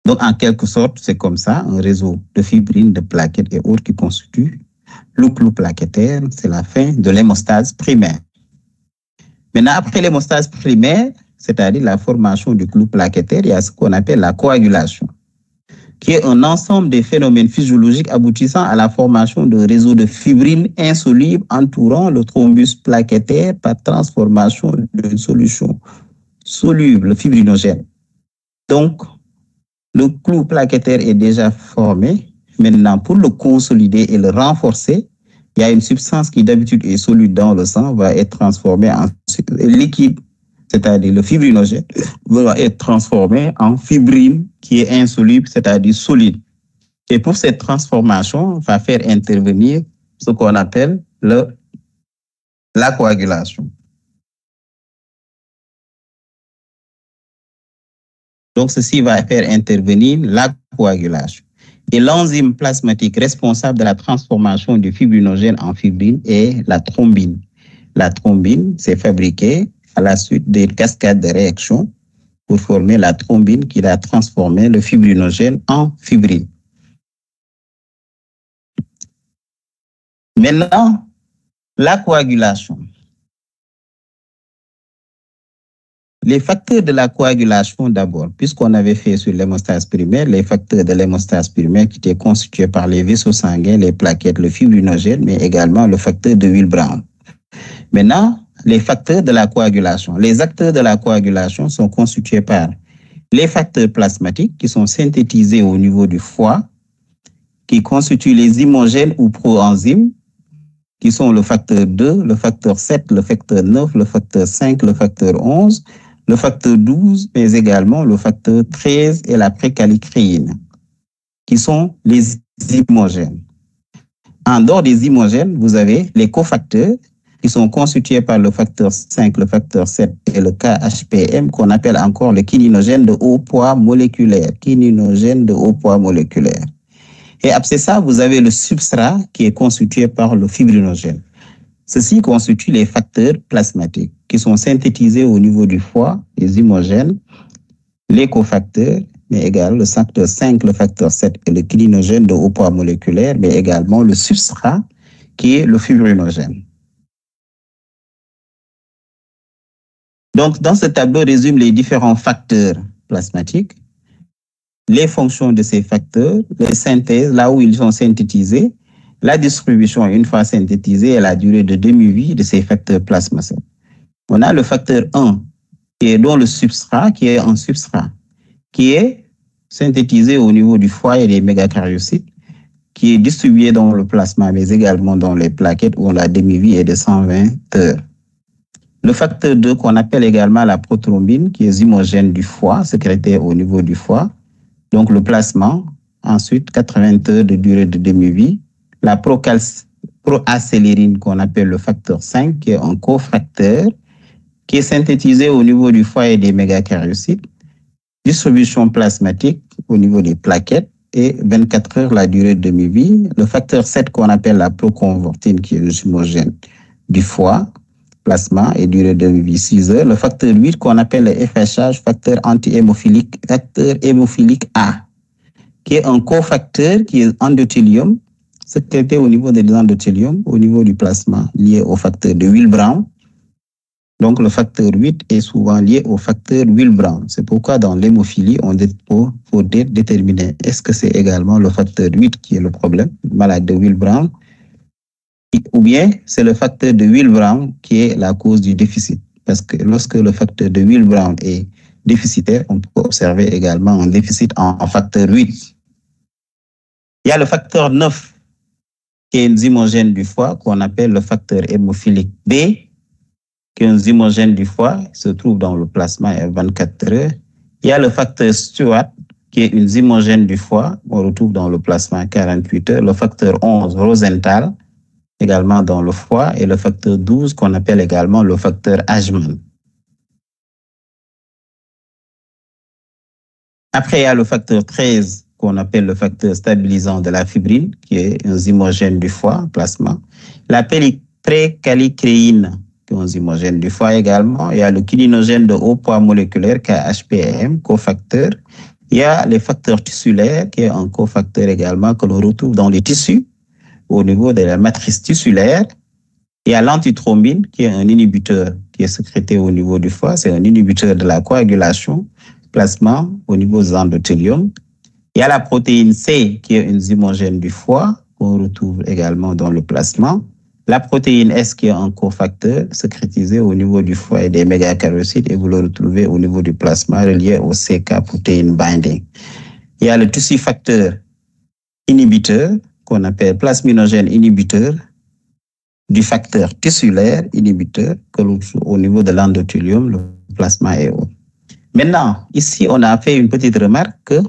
Donc, en quelque sorte, c'est comme ça, un réseau de fibrines, de plaquettes et autres qui constituent le clou plaquettaire. C'est la fin de l'hémostase primaire. Maintenant, après l'hémostase primaire, c'est-à-dire la formation du clou plaquettaire, il y a ce qu'on appelle la coagulation, qui est un ensemble de phénomènes physiologiques aboutissant à la formation de réseaux de fibrines insolubles entourant le thrombus plaquettaire par transformation d'une solution soluble fibrinogène. Donc, le clou plaquettaire est déjà formé. Maintenant, pour le consolider et le renforcer, il y a une substance qui d'habitude est solide dans le sang, va être transformée en liquide, c'est-à-dire le fibrinogène, va être transformé en fibrine qui est insoluble, c'est-à-dire solide. Et pour cette transformation, on va faire intervenir ce qu'on appelle la coagulation. Donc, ceci va faire intervenir la coagulation. Et l'enzyme plasmatique responsable de la transformation du fibrinogène en fibrine est la thrombine. La thrombine, c'est fabriqué à la suite d'une cascade de réactions pour former la thrombine qui va transformer le fibrinogène en fibrine. Maintenant, la coagulation. les facteurs de la coagulation d'abord, puisqu'on avait fait sur l'hémostase primaire, les facteurs de l'hémostase primaire qui étaient constitués par les vaisseaux sanguins, les plaquettes, le fibrinogène, mais également le facteur de Will-Brown. Maintenant, les facteurs de la coagulation. Les acteurs de la coagulation sont constitués par les facteurs plasmatiques qui sont synthétisés au niveau du foie, qui constituent les imogènes ou proenzymes, qui sont le facteur 2, le facteur 7, le facteur 9, le facteur 5, le facteur 11, le facteur 12, mais également le facteur 13 et la précalicréine, qui sont les imogènes. En dehors des imogènes, vous avez les cofacteurs, qui sont constitués par le facteur 5, le facteur 7 et le KHPM, qu'on appelle encore le kininogène de haut poids moléculaire. Kininogène de haut poids moléculaire. Et après ça, vous avez le substrat qui est constitué par le fibrinogène. Ceci constitue les facteurs plasmatiques qui sont synthétisés au niveau du foie, les imogènes, les cofacteurs, mais également le facteur 5, le facteur 7 et le kininogène de haut poids moléculaire, mais également le substrat qui est le fibrinogène. Donc, dans ce tableau, résume les différents facteurs plasmatiques, les fonctions de ces facteurs, les synthèses, là où ils sont synthétisés, la distribution une fois synthétisée et la durée de demi-vie de ces facteurs plasmatiques. On a le facteur 1, qui est dans le substrat, qui est un substrat, qui est synthétisé au niveau du foie et des mégakaryocytes, qui est distribué dans le plasma, mais également dans les plaquettes où la demi-vie est de 120 heures. Le facteur 2, qu'on appelle également la prothrombine, qui est imogène du foie, sécrétée au niveau du foie. Donc, le plasma, ensuite, 80 heures de durée de demi-vie. La proacélérine, qu'on appelle le facteur 5, qui est un cofacteur, qui est synthétisé au niveau du foie et des mégakaryocytes. Distribution plasmatique au niveau des plaquettes et 24 heures la durée de demi-vie. Le facteur 7, qu'on appelle la proconvertine, qui est le homogène du foie, plasma et durée de demi-vie 6 heures. Le facteur 8, qu'on appelle le FSH, facteur anti-hémophilique, facteur hémophilique A, qui est un cofacteur qui est endothélium, sécrété au niveau des endothéliums, au niveau du plasma, lié au facteur de Will-Brown. Donc, le facteur 8 est souvent lié au facteur Will-Brown. C'est pourquoi dans l'hémophilie, on faut déterminer est-ce que c'est également le facteur 8 qui est le problème, malade de Will-Brown, ou bien c'est le facteur de Will-Brown qui est la cause du déficit. Parce que lorsque le facteur de Will-Brown est déficitaire, on peut observer également un déficit en facteur 8. Il y a le facteur 9 qui est un zymogène du foie qu'on appelle le facteur hémophilique B, qui est un zymogène du foie, il se trouve dans le plasma à 24 heures. Il y a le facteur Stewart, qui est une zymogène du foie, on retrouve dans le plasma à 48 heures. Le facteur 11, Rosenthal, également dans le foie, et le facteur 12, qu'on appelle également le facteur Ashman. Après, il y a le facteur 13, qu'on appelle le facteur stabilisant de la fibrine, qui est un zymogène du foie, plasma. La précalicréine, qui est un zymogène du foie également. Il y a le kininogène de haut poids moléculaire, KHPM, cofacteur. Il y a les facteurs tissulaires, qui est un cofacteur également que l'on retrouve dans les tissus, au niveau de la matrice tissulaire. Il y a l'antithrombine, qui est un inhibiteur qui est sécrété au niveau du foie. C'est un inhibiteur de la coagulation, plasma, au niveau des endothéliums. Il y a la protéine C, qui est une zymogène du foie, qu'on retrouve également dans le plasma. La protéine S, qui est un cofacteur sécrétisé au niveau du foie et des mégakaryocytes, et vous le retrouvez au niveau du plasma relié au CK protein binding. Il y a le tissufacteur inhibiteur, qu'on appelle plasminogène inhibiteur, du facteur tissulaire inhibiteur, que l'on trouve au niveau de l'endothélium, le plasma et autres. Maintenant, ici, on a fait une petite remarque que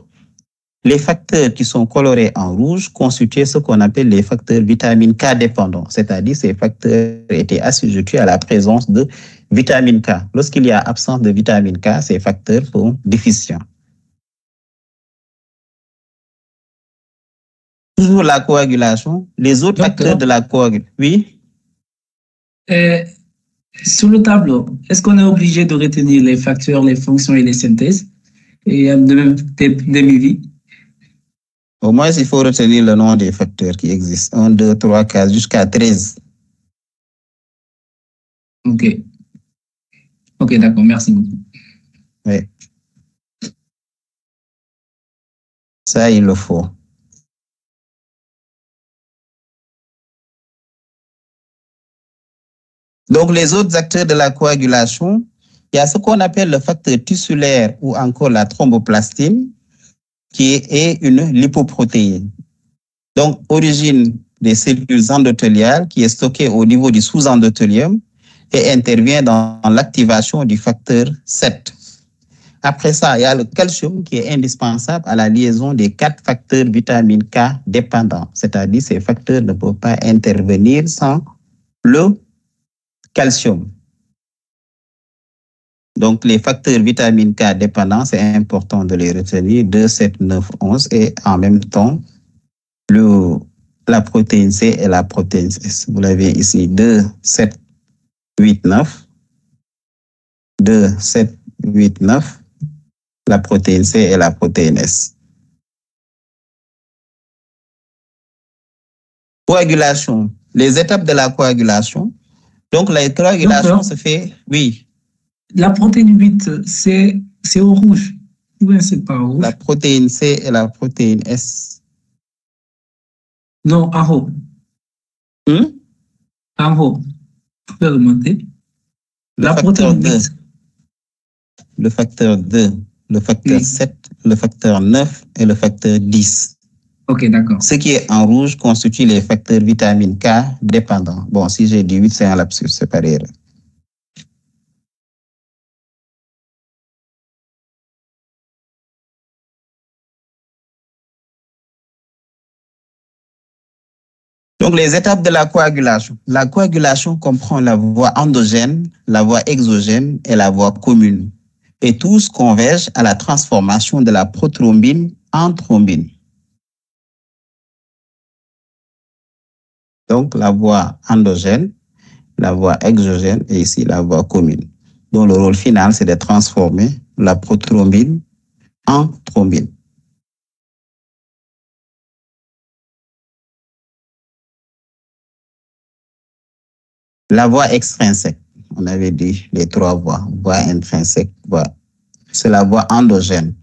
les facteurs qui sont colorés en rouge constituaient ce qu'on appelle les facteurs vitamine K dépendants, c'est-à-dire ces facteurs étaient assujettis à la présence de vitamine K. Lorsqu'il y a absence de vitamine K, ces facteurs sont déficients. Toujours la coagulation, les autres facteurs de la coagulation. Oui? Sur le tableau, est-ce qu'on est obligé de retenir les facteurs, les fonctions et les synthèses et de même demi-vie? Au moins, il faut retenir le nom des facteurs qui existent. 1, 2, 3, 4, jusqu'à 13. Ok. Ok, d'accord. Merci beaucoup. Oui. Ça, il le faut. Donc, les autres acteurs de la coagulation, il y a ce qu'on appelle le facteur tissulaire ou encore la thromboplastine, qui est une lipoprotéine. Donc, origine des cellules endothéliales qui est stockée au niveau du sous-endothélium et intervient dans l'activation du facteur 7. Après ça, il y a le calcium qui est indispensable à la liaison des 4 facteurs vitamine K dépendants. C'est-à-dire ces facteurs ne peuvent pas intervenir sans le calcium. Donc, les facteurs vitamine K dépendants, c'est important de les retenir, 2, 7, 9, 11, et en même temps, la protéine C et la protéine S. Vous l'avez ici, 2, 7, 8, 9. 2, 7, 8, 9. La protéine C et la protéine S. Coagulation. Les étapes de la coagulation. Donc, la coagulation se fait, oui. La protéine 8, c'est au rouge. Ou bien c'est pas au rouge? La protéine C et la protéine S. Non, en haut. En haut. Vous pouvez remonter. La protéine 8. Le facteur 2, le facteur 7, le facteur 9 et le facteur 10. Ok, d'accord. Ce qui est en rouge constitue les facteurs vitamine K dépendants. Bon, si j'ai dit 8, c'est un lapsus, c'est pas erreur. Donc, les étapes de la coagulation. La coagulation comprend la voie endogène, la voie exogène et la voie commune. Et tous convergent à la transformation de la prothrombine en thrombine. Donc, la voie endogène, la voie exogène et ici la voie commune. dont le rôle final, c'est de transformer la prothrombine en thrombine. La voie extrinsèque, on avait dit les trois voies, voie intrinsèque, c'est la voie endogène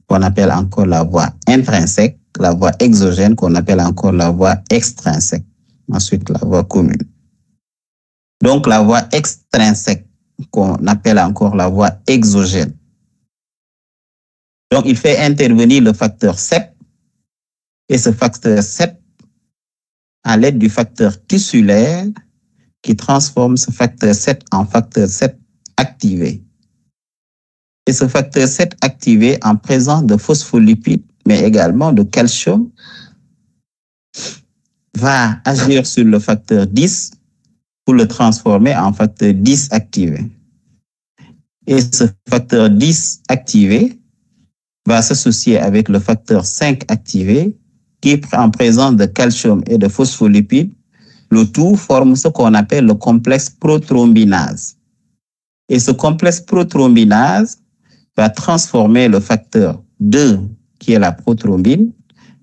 qu'on appelle encore la voie intrinsèque, la voie exogène qu'on appelle encore la voie extrinsèque, ensuite la voie commune. Donc la voie extrinsèque qu'on appelle encore la voie exogène. Donc il fait intervenir le facteur 7 et ce facteur 7 à l'aide du facteur tissulaire qui transforme ce facteur 7 en facteur 7 activé. Et ce facteur 7 activé en présence de phospholipides, mais également de calcium, va agir sur le facteur 10 pour le transformer en facteur 10 activé. Et ce facteur 10 activé va s'associer avec le facteur 5 activé qui, en présence de calcium et de phospholipides, le tout forme ce qu'on appelle le complexe prothrombinase. Et ce complexe prothrombinase va transformer le facteur 2, qui est la prothrombine,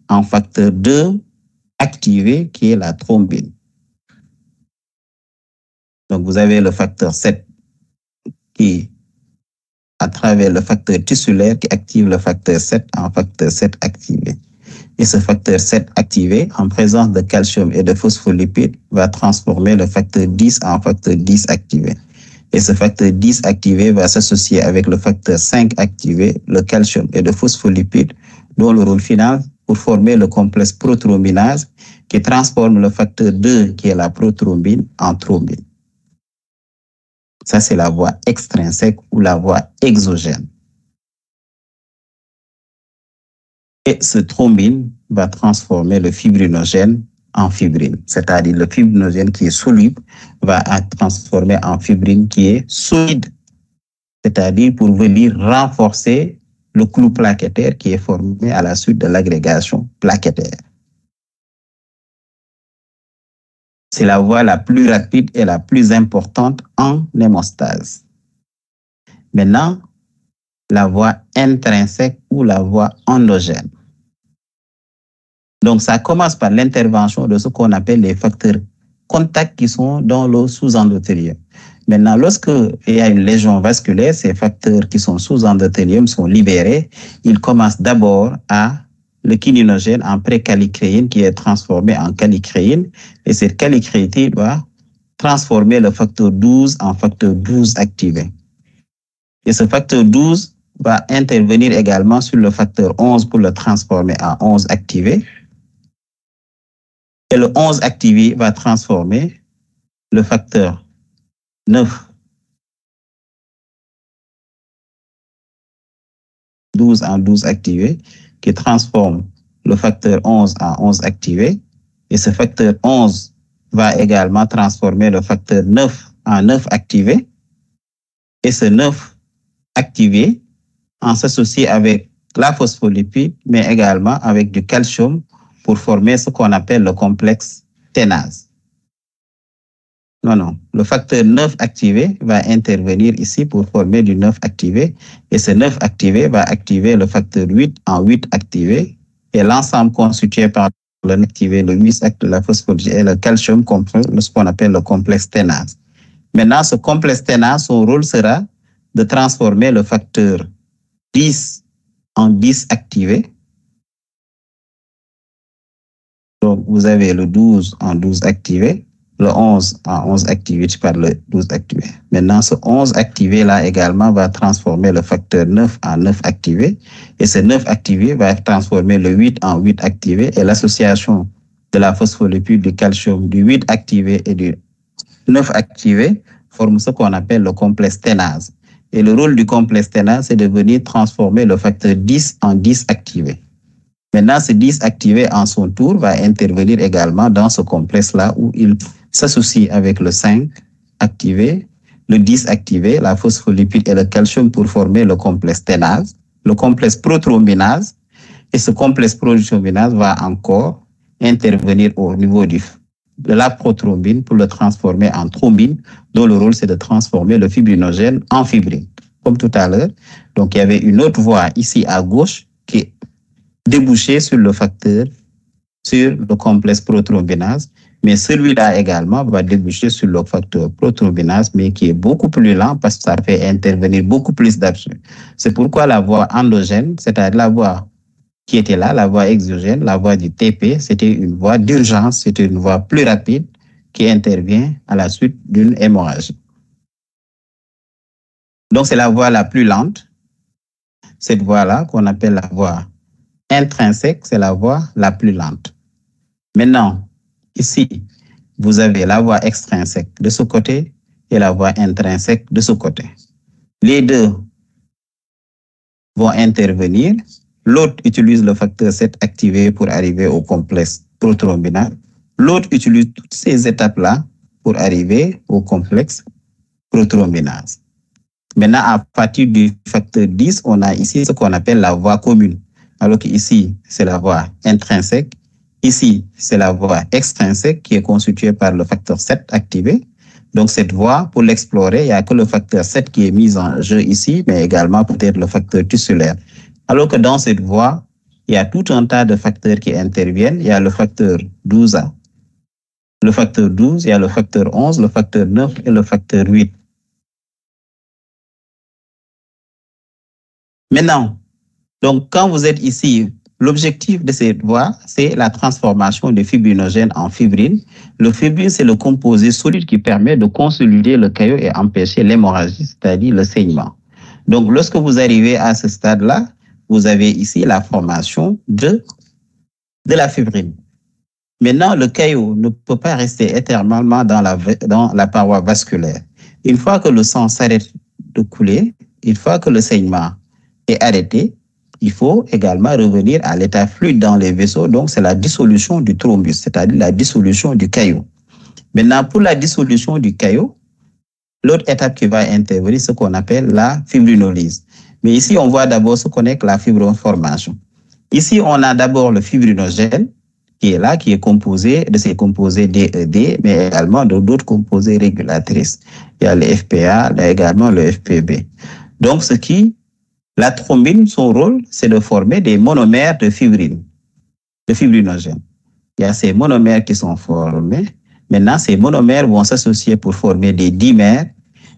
en facteur 2 activé, qui est la thrombine. Donc, vous avez le facteur 7 qui, à travers le facteur tissulaire, qui active le facteur 7 en facteur 7 activé. Et ce facteur 7 activé, en présence de calcium et de phospholipides, va transformer le facteur 10 en facteur 10 activé. Et ce facteur 10 activé va s'associer avec le facteur 5 activé, le calcium et de phospholipides, dont le rôle final pour former le complexe prothrombinase qui transforme le facteur 2, qui est la prothrombine, en thrombine. Ça, c'est la voie extrinsèque ou la voie exogène. Et ce thrombine va transformer le fibrinogène en fibrine. C'est-à-dire le fibrinogène qui est soluble va être transformé en fibrine qui est solide. C'est-à-dire pour venir renforcer le clou plaquettaire qui est formé à la suite de l'agrégation plaquettaire. C'est la voie la plus rapide et la plus importante en hémostase. Maintenant, la voie intrinsèque ou la voie endogène. Donc, ça commence par l'intervention de ce qu'on appelle les facteurs contacts qui sont dans le sous-endothélium. Maintenant, lorsque il y a une lésion vasculaire, ces facteurs qui sont sous endothélium sont libérés. Ils commencent d'abord à le kininogène en précalicréine qui est transformé en calicréine. Et cette calicréine va transformer le facteur 12 en facteur 12 activé. Et ce facteur 12 va intervenir également sur le facteur 11 pour le transformer en 11 activé. Et le 11 activé va transformer le facteur 9, 12 en 12 activé, qui transforme le facteur 11 en 11 activé. Et ce facteur 11 va également transformer le facteur 9 en 9 activé. Et ce 9 activé, en s'associant avec la phospholipide, mais également avec du calcium pour former ce qu'on appelle le complexe ténase. Non. Le facteur 9 activé va intervenir ici pour former du 9 activé. Et ce 9 activé va activer le facteur 8 en 8 activé. Et l'ensemble constitué par le 9 activé, le 8 activé, la phospholipide et le calcium comprend ce qu'on appelle le complexe ténase. Maintenant, ce complexe ténase, son rôle sera de transformer le facteur 10 en 10 activé. Donc, vous avez le 12 en 12 activé, le 11 en 11 activé, je parle de 12 activé. Maintenant, ce 11 activé-là également va transformer le facteur 9 en 9 activé. Et ce 9 activé va transformer le 8 en 8 activé. Et l'association de la phospholipide, du calcium, du 8 activé et du 9 activé forme ce qu'on appelle le complexe ténase. Et le rôle du complexe ténase, c'est de venir transformer le facteur 10 en 10 activé. Maintenant, ce 10 activé en son tour va intervenir également dans ce complexe-là où il s'associe avec le 5 activé, le 10 activé, la phospholipide et le calcium pour former le complexe ténase, le complexe prothrombinase. Et ce complexe prothrombinase va encore intervenir au niveau de la prothrombine pour le transformer en thrombine, dont le rôle c'est de transformer le fibrinogène en fibrine, comme tout à l'heure. Donc, il y avait une autre voie ici à gauche qui débouchait sur le facteur, sur le complexe prothrombinase, mais celui-là également va déboucher sur le facteur prothrombinase, mais qui est beaucoup plus lent parce que ça fait intervenir beaucoup plus d'absorption. C'est pourquoi la voie endogène, c'est-à-dire la voie qui était là, la voie exogène, la voie du TP, c'était une voie d'urgence, c'était une voie plus rapide qui intervient à la suite d'une hémorragie. Donc, c'est la voie la plus lente. Cette voie-là, qu'on appelle la voie intrinsèque, c'est la voie la plus lente. Maintenant, ici, vous avez la voie extrinsèque de ce côté et la voie intrinsèque de ce côté. Les deux vont intervenir. L'autre utilise le facteur 7 activé pour arriver au complexe prothrombinal. L'autre utilise toutes ces étapes-là pour arriver au complexe prothrombinase. Maintenant, à partir du facteur 10, on a ici ce qu'on appelle la voie commune. Alors qu'ici, c'est la voie intrinsèque. Ici, c'est la voie extrinsèque qui est constituée par le facteur 7 activé. Donc, cette voie, pour l'explorer, il n'y a que le facteur 7 qui est mis en jeu ici, mais également peut-être le facteur tissulaire. Alors que dans cette voie, il y a tout un tas de facteurs qui interviennent. Il y a le facteur 12A, le facteur 12, il y a le facteur 11, le facteur 9 et le facteur 8. Maintenant, donc quand vous êtes ici, l'objectif de cette voie, c'est la transformation des fibrinogènes en fibrine. Le fibrine, c'est le composé solide qui permet de consolider le caillot et empêcher l'hémorragie, c'est-à-dire le saignement. Donc, lorsque vous arrivez à ce stade-là, vous avez ici la formation de la fibrine. Maintenant, le caillot ne peut pas rester éternellement dans la paroi vasculaire. Une fois que le sang s'arrête de couler, une fois que le saignement est arrêté, il faut également revenir à l'état fluide dans les vaisseaux. Donc, c'est la dissolution du thrombus, c'est-à-dire la dissolution du caillot. Maintenant, pour la dissolution du caillot, l'autre étape qui va intervenir, ce qu'on appelle la fibrinolyse. Mais ici, on voit d'abord ce qu'on est la fibroformation. Ici, on a d'abord le fibrinogène qui est là, qui est composé de ces composés DED, mais également d'autres composés régulatrices. Il y a le FPA, il y a également le FPB. Donc, la thrombine, son rôle, c'est de former des monomères de fibrine, de fibrinogène. Il y a ces monomères qui sont formés. Maintenant, ces monomères vont s'associer pour former des dimères.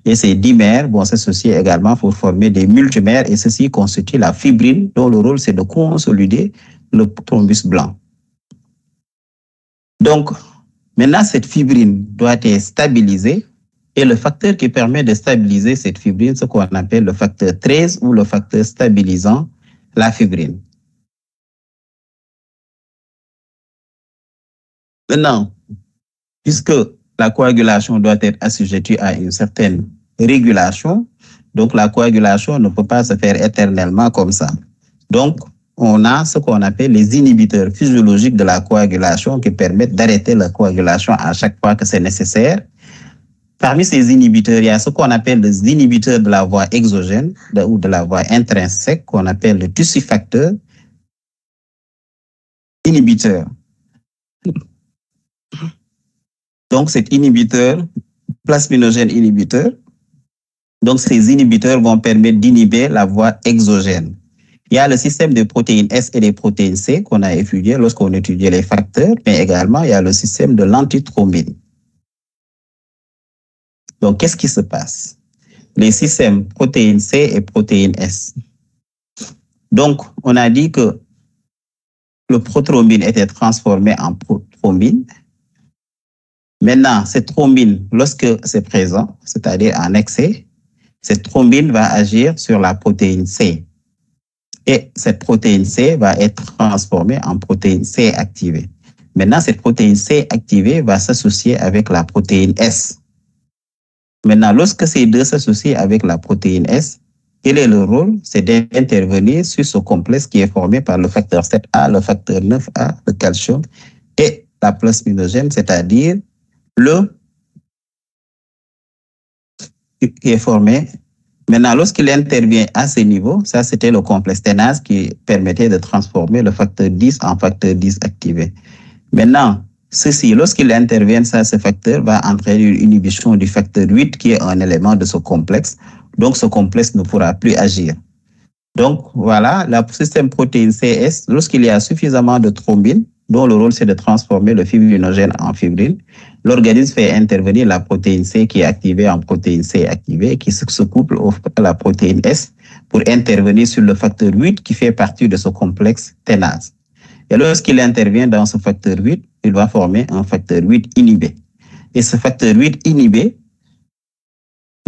Et ces dimères vont s'associer également pour former des multimères et ceci constitue la fibrine dont le rôle c'est de consolider le thrombus blanc. Donc, maintenant, cette fibrine doit être stabilisée et le facteur qui permet de stabiliser cette fibrine, ce qu'on appelle le facteur 13 ou le facteur stabilisant la fibrine. Maintenant, puisque la coagulation doit être assujettie à une certaine régulation, donc la coagulation ne peut pas se faire éternellement comme ça. Donc, on a ce qu'on appelle les inhibiteurs physiologiques de la coagulation qui permettent d'arrêter la coagulation à chaque fois que c'est nécessaire. Parmi ces inhibiteurs, il y a ce qu'on appelle les inhibiteurs de la voie exogène ou de la voie intrinsèque qu'on appelle le tussifacteur inhibiteur. Donc, cet inhibiteur, plasminogène inhibiteur, donc ces inhibiteurs vont permettre d'inhiber la voie exogène. Il y a le système de protéines S et des protéines C qu'on a étudié lorsqu'on étudiait les facteurs, mais également il y a le système de l'antithrombine. Donc, qu'est-ce qui se passe? Les systèmes protéines C et protéines S. Donc, on a dit que le prothrombine était transformé en prothrombine. Maintenant, cette thrombine, lorsque c'est présent, c'est-à-dire en excès, cette thrombine va agir sur la protéine C. Et cette protéine C va être transformée en protéine C activée. Maintenant, cette protéine C activée va s'associer avec la protéine S. Maintenant, lorsque ces deux s'associent avec la protéine S, quel est le rôle? C'est d'intervenir sur ce complexe qui est formé par le facteur 7A, le facteur 9A, le calcium et la plasminogène, c'est-à-dire le qui est formé. Maintenant, lorsqu'il intervient à ce niveau, ça c'était le complexe TNase qui permettait de transformer le facteur 10 en facteur 10 activé. Maintenant, ceci, lorsqu'il intervient, ça, ce facteur va entraîner une inhibition du facteur 8 qui est un élément de ce complexe. Donc, ce complexe ne pourra plus agir. Donc, voilà, le système protéine CS, lorsqu'il y a suffisamment de thrombine, dont le rôle c'est de transformer le fibrinogène en fibrine, l'organisme fait intervenir la protéine C qui est activée en protéine C activée, qui se couple à la protéine S pour intervenir sur le facteur 8 qui fait partie de ce complexe TNase. Et lorsqu'il intervient dans ce facteur 8, il va former un facteur 8 inhibé. Et ce facteur 8 inhibé,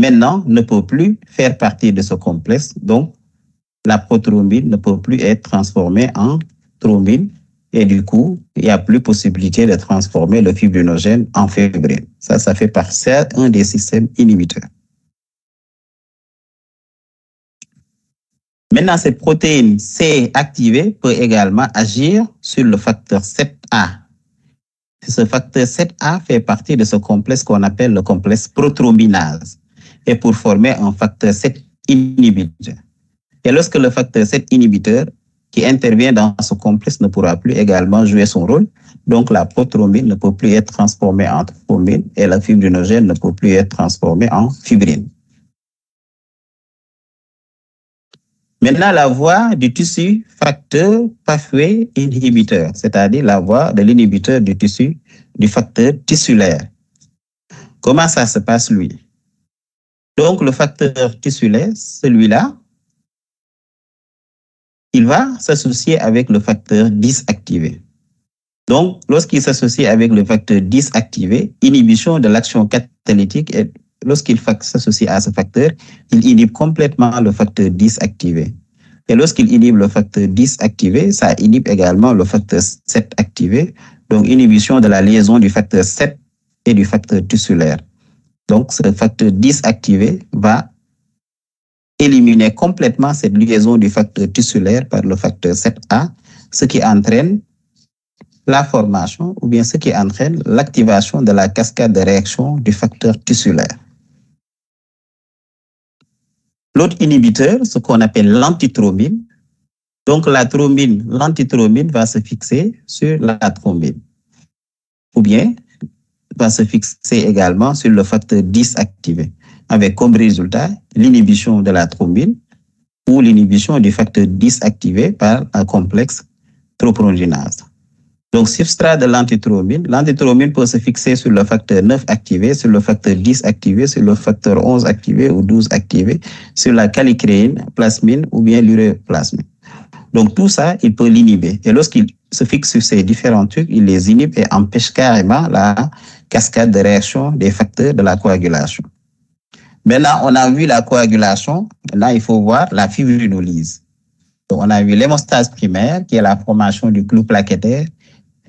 maintenant, ne peut plus faire partie de ce complexe. Donc, la prothrombine ne peut plus être transformée en thrombine. Et du coup, il n'y a plus possibilité de transformer le fibrinogène en fibrine. Ça fait partie d'un des systèmes inhibiteurs. Maintenant, cette protéine C activée peut également agir sur le facteur 7A. Ce facteur 7A fait partie de ce complexe qu'on appelle le complexe prothrombinase et pour former un facteur 7 inhibiteur. Et lorsque le facteur 7 inhibiteur qui intervient dans ce complexe ne pourra plus également jouer son rôle, donc la prothrombine ne peut plus être transformée en thrombine et la fibrinogène ne peut plus être transformée en fibrine. Maintenant, la voie du tissu facteur pathway inhibiteur, c'est-à-dire la voie de l'inhibiteur du tissu, du facteur tissulaire. Comment ça se passe, lui? Donc, le facteur tissulaire, celui-là, il va s'associer avec le facteur 10 activé. Donc, lorsqu'il s'associe avec le facteur 10 activé, inhibition de l'action catalytique, et lorsqu'il s'associe à ce facteur, il inhibe complètement le facteur 10 activé. Et lorsqu'il inhibe le facteur 10 activé, ça inhibe également le facteur 7 activé, donc inhibition de la liaison du facteur 7 et du facteur tissulaire. Donc, ce facteur 10 activé va éliminer complètement cette liaison du facteur tissulaire par le facteur 7A, ce qui entraîne la formation ou bien ce qui entraîne l'activation de la cascade de réaction du facteur tissulaire. L'autre inhibiteur, ce qu'on appelle l'antithrombine. Donc l'antithrombine va se fixer sur la thrombine. Ou bien va se fixer également sur le facteur 10 activé, avec comme résultat l'inhibition de la thrombine ou l'inhibition du facteur 10 activé par un complexe troponidinase. Donc, substrat de l'antithrombine peut se fixer sur le facteur 9 activé, sur le facteur 10 activé, sur le facteur 11 activé ou 12 activé, sur la calicréine, plasmine ou bien l'uréplasmine. Donc, tout ça, il peut l'inhiber. Et lorsqu'il se fixe sur ces différents trucs, il les inhibe et empêche carrément la cascade de réaction des facteurs de la coagulation. Maintenant, on a vu la coagulation. Là, il faut voir la fibrinolyse. Donc, on a vu l'hémostase primaire, qui est la formation du clou plaquettaire.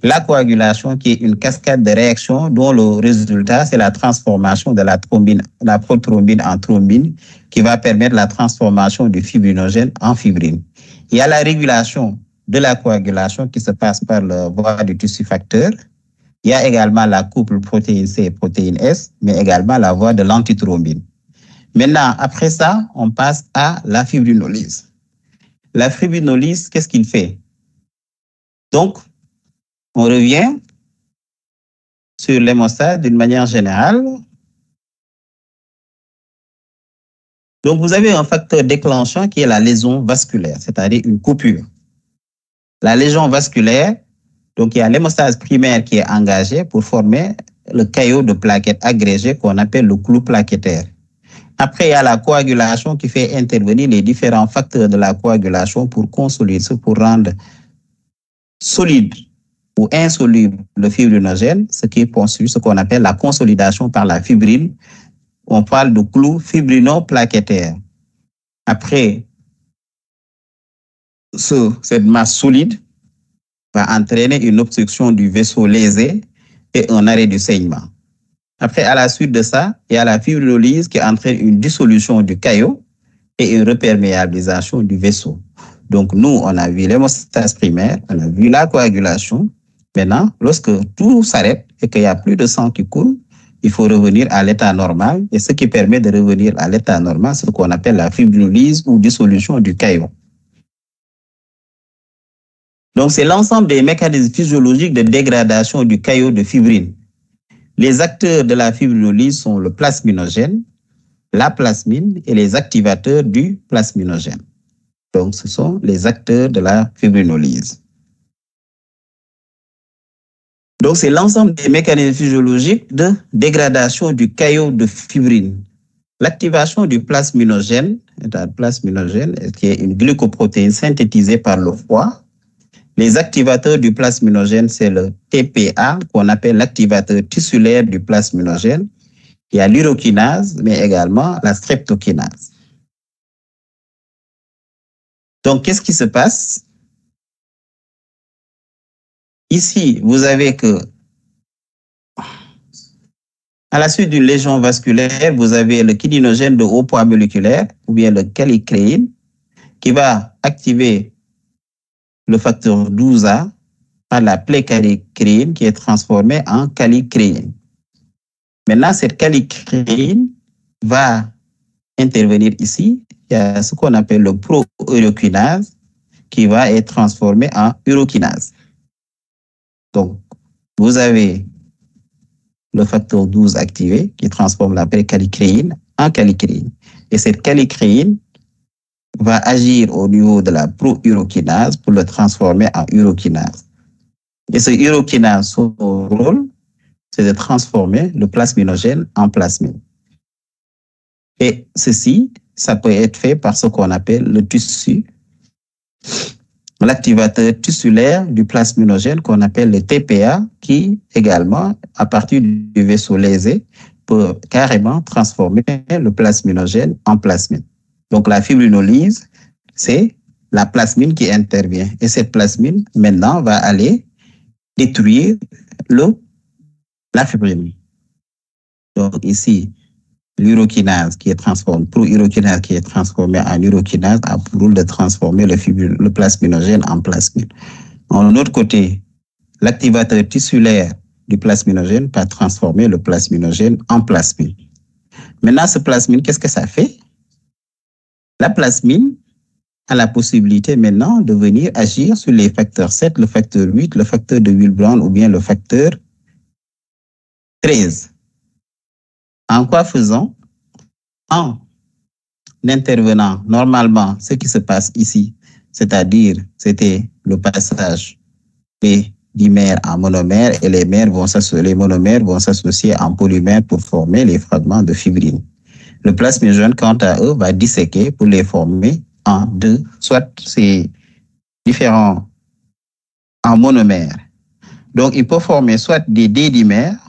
La coagulation, qui est une cascade de réactions dont le résultat, c'est la transformation de la thrombine, la prothrombine en thrombine, qui va permettre la transformation du fibrinogène en fibrine. Il y a la régulation de la coagulation qui se passe par la voie du tissu facteur. Il y a également la couple protéine C et protéine S, mais également la voie de l'antithrombine. Maintenant, après ça, on passe à la fibrinolyse. La fibrinolyse, qu'est-ce qu'il fait? Donc, on revient sur l'hémostase d'une manière générale. Donc, vous avez un facteur déclenchant qui est la lésion vasculaire, c'est-à-dire une coupure. La lésion vasculaire, donc il y a l'hémostase primaire qui est engagée pour former le caillot de plaquettes agrégé qu'on appelle le clou plaquettaire. Après, il y a la coagulation qui fait intervenir les différents facteurs de la coagulation pour consolider, pour rendre solide ou insoluble le fibrinogène, ce qui constitue ce qu'on appelle la consolidation par la fibrine. On parle de clou fibrino-plaquettaire. Après, cette masse solide va entraîner une obstruction du vaisseau lésé et un arrêt du saignement. Après, à la suite de ça, il y a la fibrinolyse qui entraîne une dissolution du caillot et une reperméabilisation du vaisseau. Donc, nous, on a vu l'hémostase primaire, on a vu la coagulation. Maintenant, lorsque tout s'arrête et qu'il n'y a plus de sang qui coule, il faut revenir à l'état normal. Et ce qui permet de revenir à l'état normal, c'est ce qu'on appelle la fibrinolyse ou dissolution du caillot. Donc, c'est l'ensemble des mécanismes physiologiques de dégradation du caillot de fibrine. Les acteurs de la fibrinolyse sont le plasminogène, la plasmine et les activateurs du plasminogène. Donc, ce sont les acteurs de la fibrinolyse. Donc, c'est l'ensemble des mécanismes physiologiques de dégradation du caillot de fibrine. L'activation du plasminogène, qui est une glucoprotéine synthétisée par le foie. Les activateurs du plasminogène, c'est le TPA, qu'on appelle l'activateur tissulaire du plasminogène. Il y a l'urokinase, mais également la streptokinase. Donc, qu'est-ce qui se passe? Ici, vous avez que, à la suite d'une lésion vasculaire, vous avez le kininogen de haut poids moléculaire, ou bien le calicréine, qui va activer le facteur 12A par la plécalicréine qui est transformée en calicréine. Maintenant, cette calicréine va intervenir ici. Il y a ce qu'on appelle le pro-urokinase qui va être transformé en urokinase. Donc, vous avez le facteur 12 activé qui transforme la calicréine en calicréine. Et cette calicréine va agir au niveau de la pro-urokinase pour le transformer en urokinase. Et ce urokinase, son rôle, c'est de transformer le plasminogène en plasmine. Et ceci, ça peut être fait par ce qu'on appelle le tissu, l'activateur tissulaire du plasminogène qu'on appelle le TPA, qui également, à partir du vaisseau lésé, peut carrément transformer le plasminogène en plasmine. Donc la fibrinolyse, c'est la plasmine qui intervient. Et cette plasmine, maintenant, va aller détruire la fibrine. Donc ici, l'urokinase qui est transformé, pro-urokinase qui est transformé en urokinase a pour rôle de transformer le plasminogène en plasmine. En autre côté, l'activateur tissulaire du plasminogène va transformer le plasminogène en plasmine. Maintenant, ce plasmine, qu'est-ce que ça fait? La plasmine a la possibilité maintenant de venir agir sur les facteurs 7, le facteur 8, le facteur de Wilbrand ou bien le facteur 13. En quoi faisant? En intervenant normalement ce qui se passe ici, c'est-à-dire c'était le passage des dimères en monomères et les monomères vont s'associer en polymères pour former les fragments de fibrine. Le plasmigène, quant à eux, va disséquer pour les former en deux, soit c'est différents en monomères. Donc, il peut former soit des D-dimères,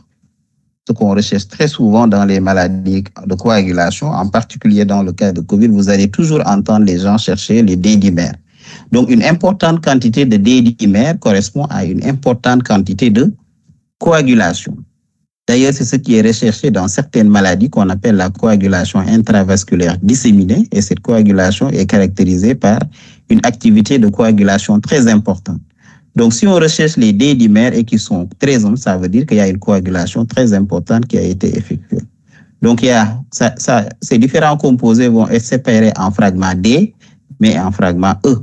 ce qu'on recherche très souvent dans les maladies de coagulation, en particulier dans le cas de COVID, vous allez toujours entendre les gens chercher les D-dimères. Donc, une importante quantité de D-dimères correspond à une importante quantité de coagulation. D'ailleurs, c'est ce qui est recherché dans certaines maladies qu'on appelle la coagulation intravasculaire disséminée, et cette coagulation est caractérisée par une activité de coagulation très importante. Donc, si on recherche les D-dimères et qui sont très longs, ça veut dire qu'il y a une coagulation très importante qui a été effectuée. Donc, ces différents composés vont être séparés en fragments D, mais en fragments E.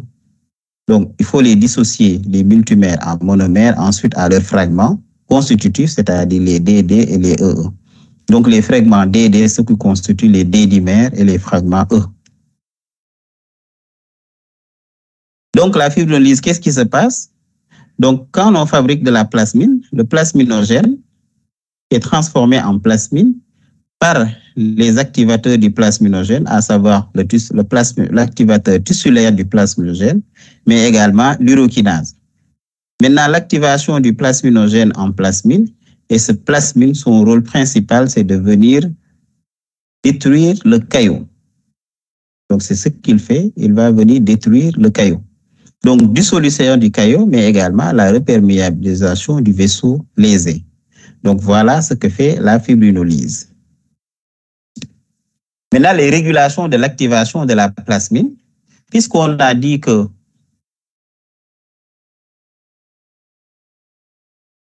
Donc, il faut les dissocier, les multimères en monomères, ensuite à leurs fragments constitutifs, c'est-à-dire les DD et les EE. Donc, les fragments DD, ce qui constitue les D-dimères et les fragments E. Donc, la fibrinolyse, qu'est-ce qui se passe? Donc, quand on fabrique de la plasmine, le plasminogène est transformé en plasmine par les activateurs du plasminogène, à savoir l'activateur tissulaire du plasminogène, mais également l'urokinase. Maintenant, l'activation du plasminogène en plasmine, et ce plasmine, son rôle principal, c'est de venir détruire le caillot. Donc, c'est ce qu'il fait, il va venir détruire le caillot. Donc, dissolution du caillot, mais également la reperméabilisation du vaisseau lésé. Donc, voilà ce que fait la fibrinolyse. Maintenant, les régulations de l'activation de la plasmine, puisqu'on a dit que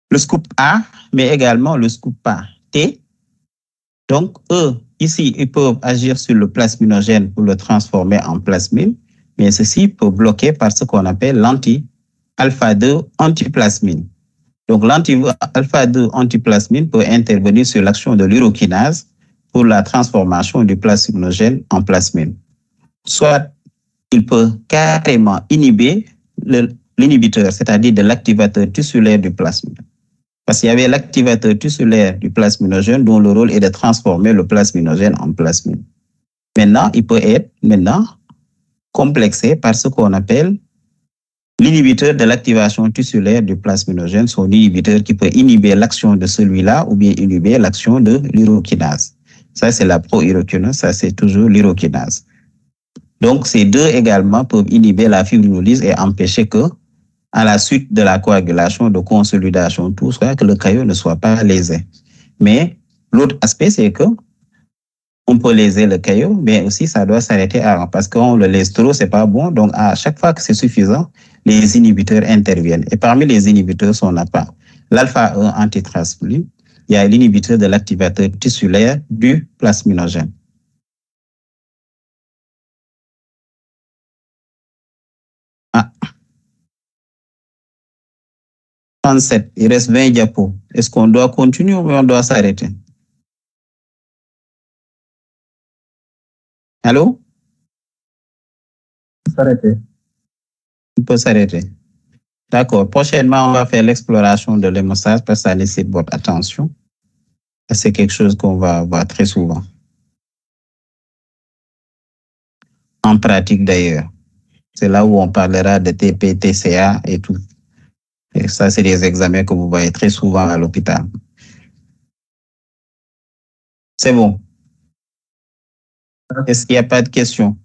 le scoop A, mais également le scoop T, donc eux, ici, ils peuvent agir sur le plasminogène pour le transformer en plasmine, mais ceci peut bloquer par ce qu'on appelle l'anti-alpha-2 antiplasmine. Donc, l'anti-alpha-2 antiplasmine peut intervenir sur l'action de l'urokinase pour la transformation du plasminogène en plasmine. Soit il peut carrément inhiber l'inhibiteur, c'est-à-dire de l'activateur tissulaire du plasmine. Parce qu'il y avait l'activateur tissulaire du plasminogène dont le rôle est de transformer le plasminogène en plasmine. Maintenant, il peut être complexé par ce qu'on appelle l'inhibiteur de l'activation tissulaire du plasminogène, son inhibiteur qui peut inhiber l'action de celui-là ou bien inhiber l'action de l'urokinase. Ça, c'est la pro-urokinase, ça, c'est toujours l'urokinase. Donc, ces deux également peuvent inhiber la fibrinolyse et empêcher que, à la suite de la coagulation, de consolidation, tout ça, que le caillot ne soit pas lésé. Mais l'autre aspect, c'est que on peut léser le caillot, mais aussi ça doit s'arrêter avant parce qu'on le laisse trop, c'est pas bon. Donc, à chaque fois que c'est suffisant, les inhibiteurs interviennent. Et parmi les inhibiteurs, on n'a pas l'alpha-1 antitranspholine, il y a l'inhibiteur de l'activateur tissulaire du plasminogène. Ah. 37, il reste 20 diapos. Est-ce qu'on doit continuer ou on doit s'arrêter? Allô? S'arrêter. On peut s'arrêter. D'accord. Prochainement, on va faire l'exploration de l'hémostase parce que ça nécessite votre attention. C'est quelque chose qu'on va voir très souvent. En pratique d'ailleurs. C'est là où on parlera de TP, TCA et tout. Et ça, c'est des examens que vous voyez très souvent à l'hôpital. C'est bon. Est-ce qu'il n'y a pas de questions?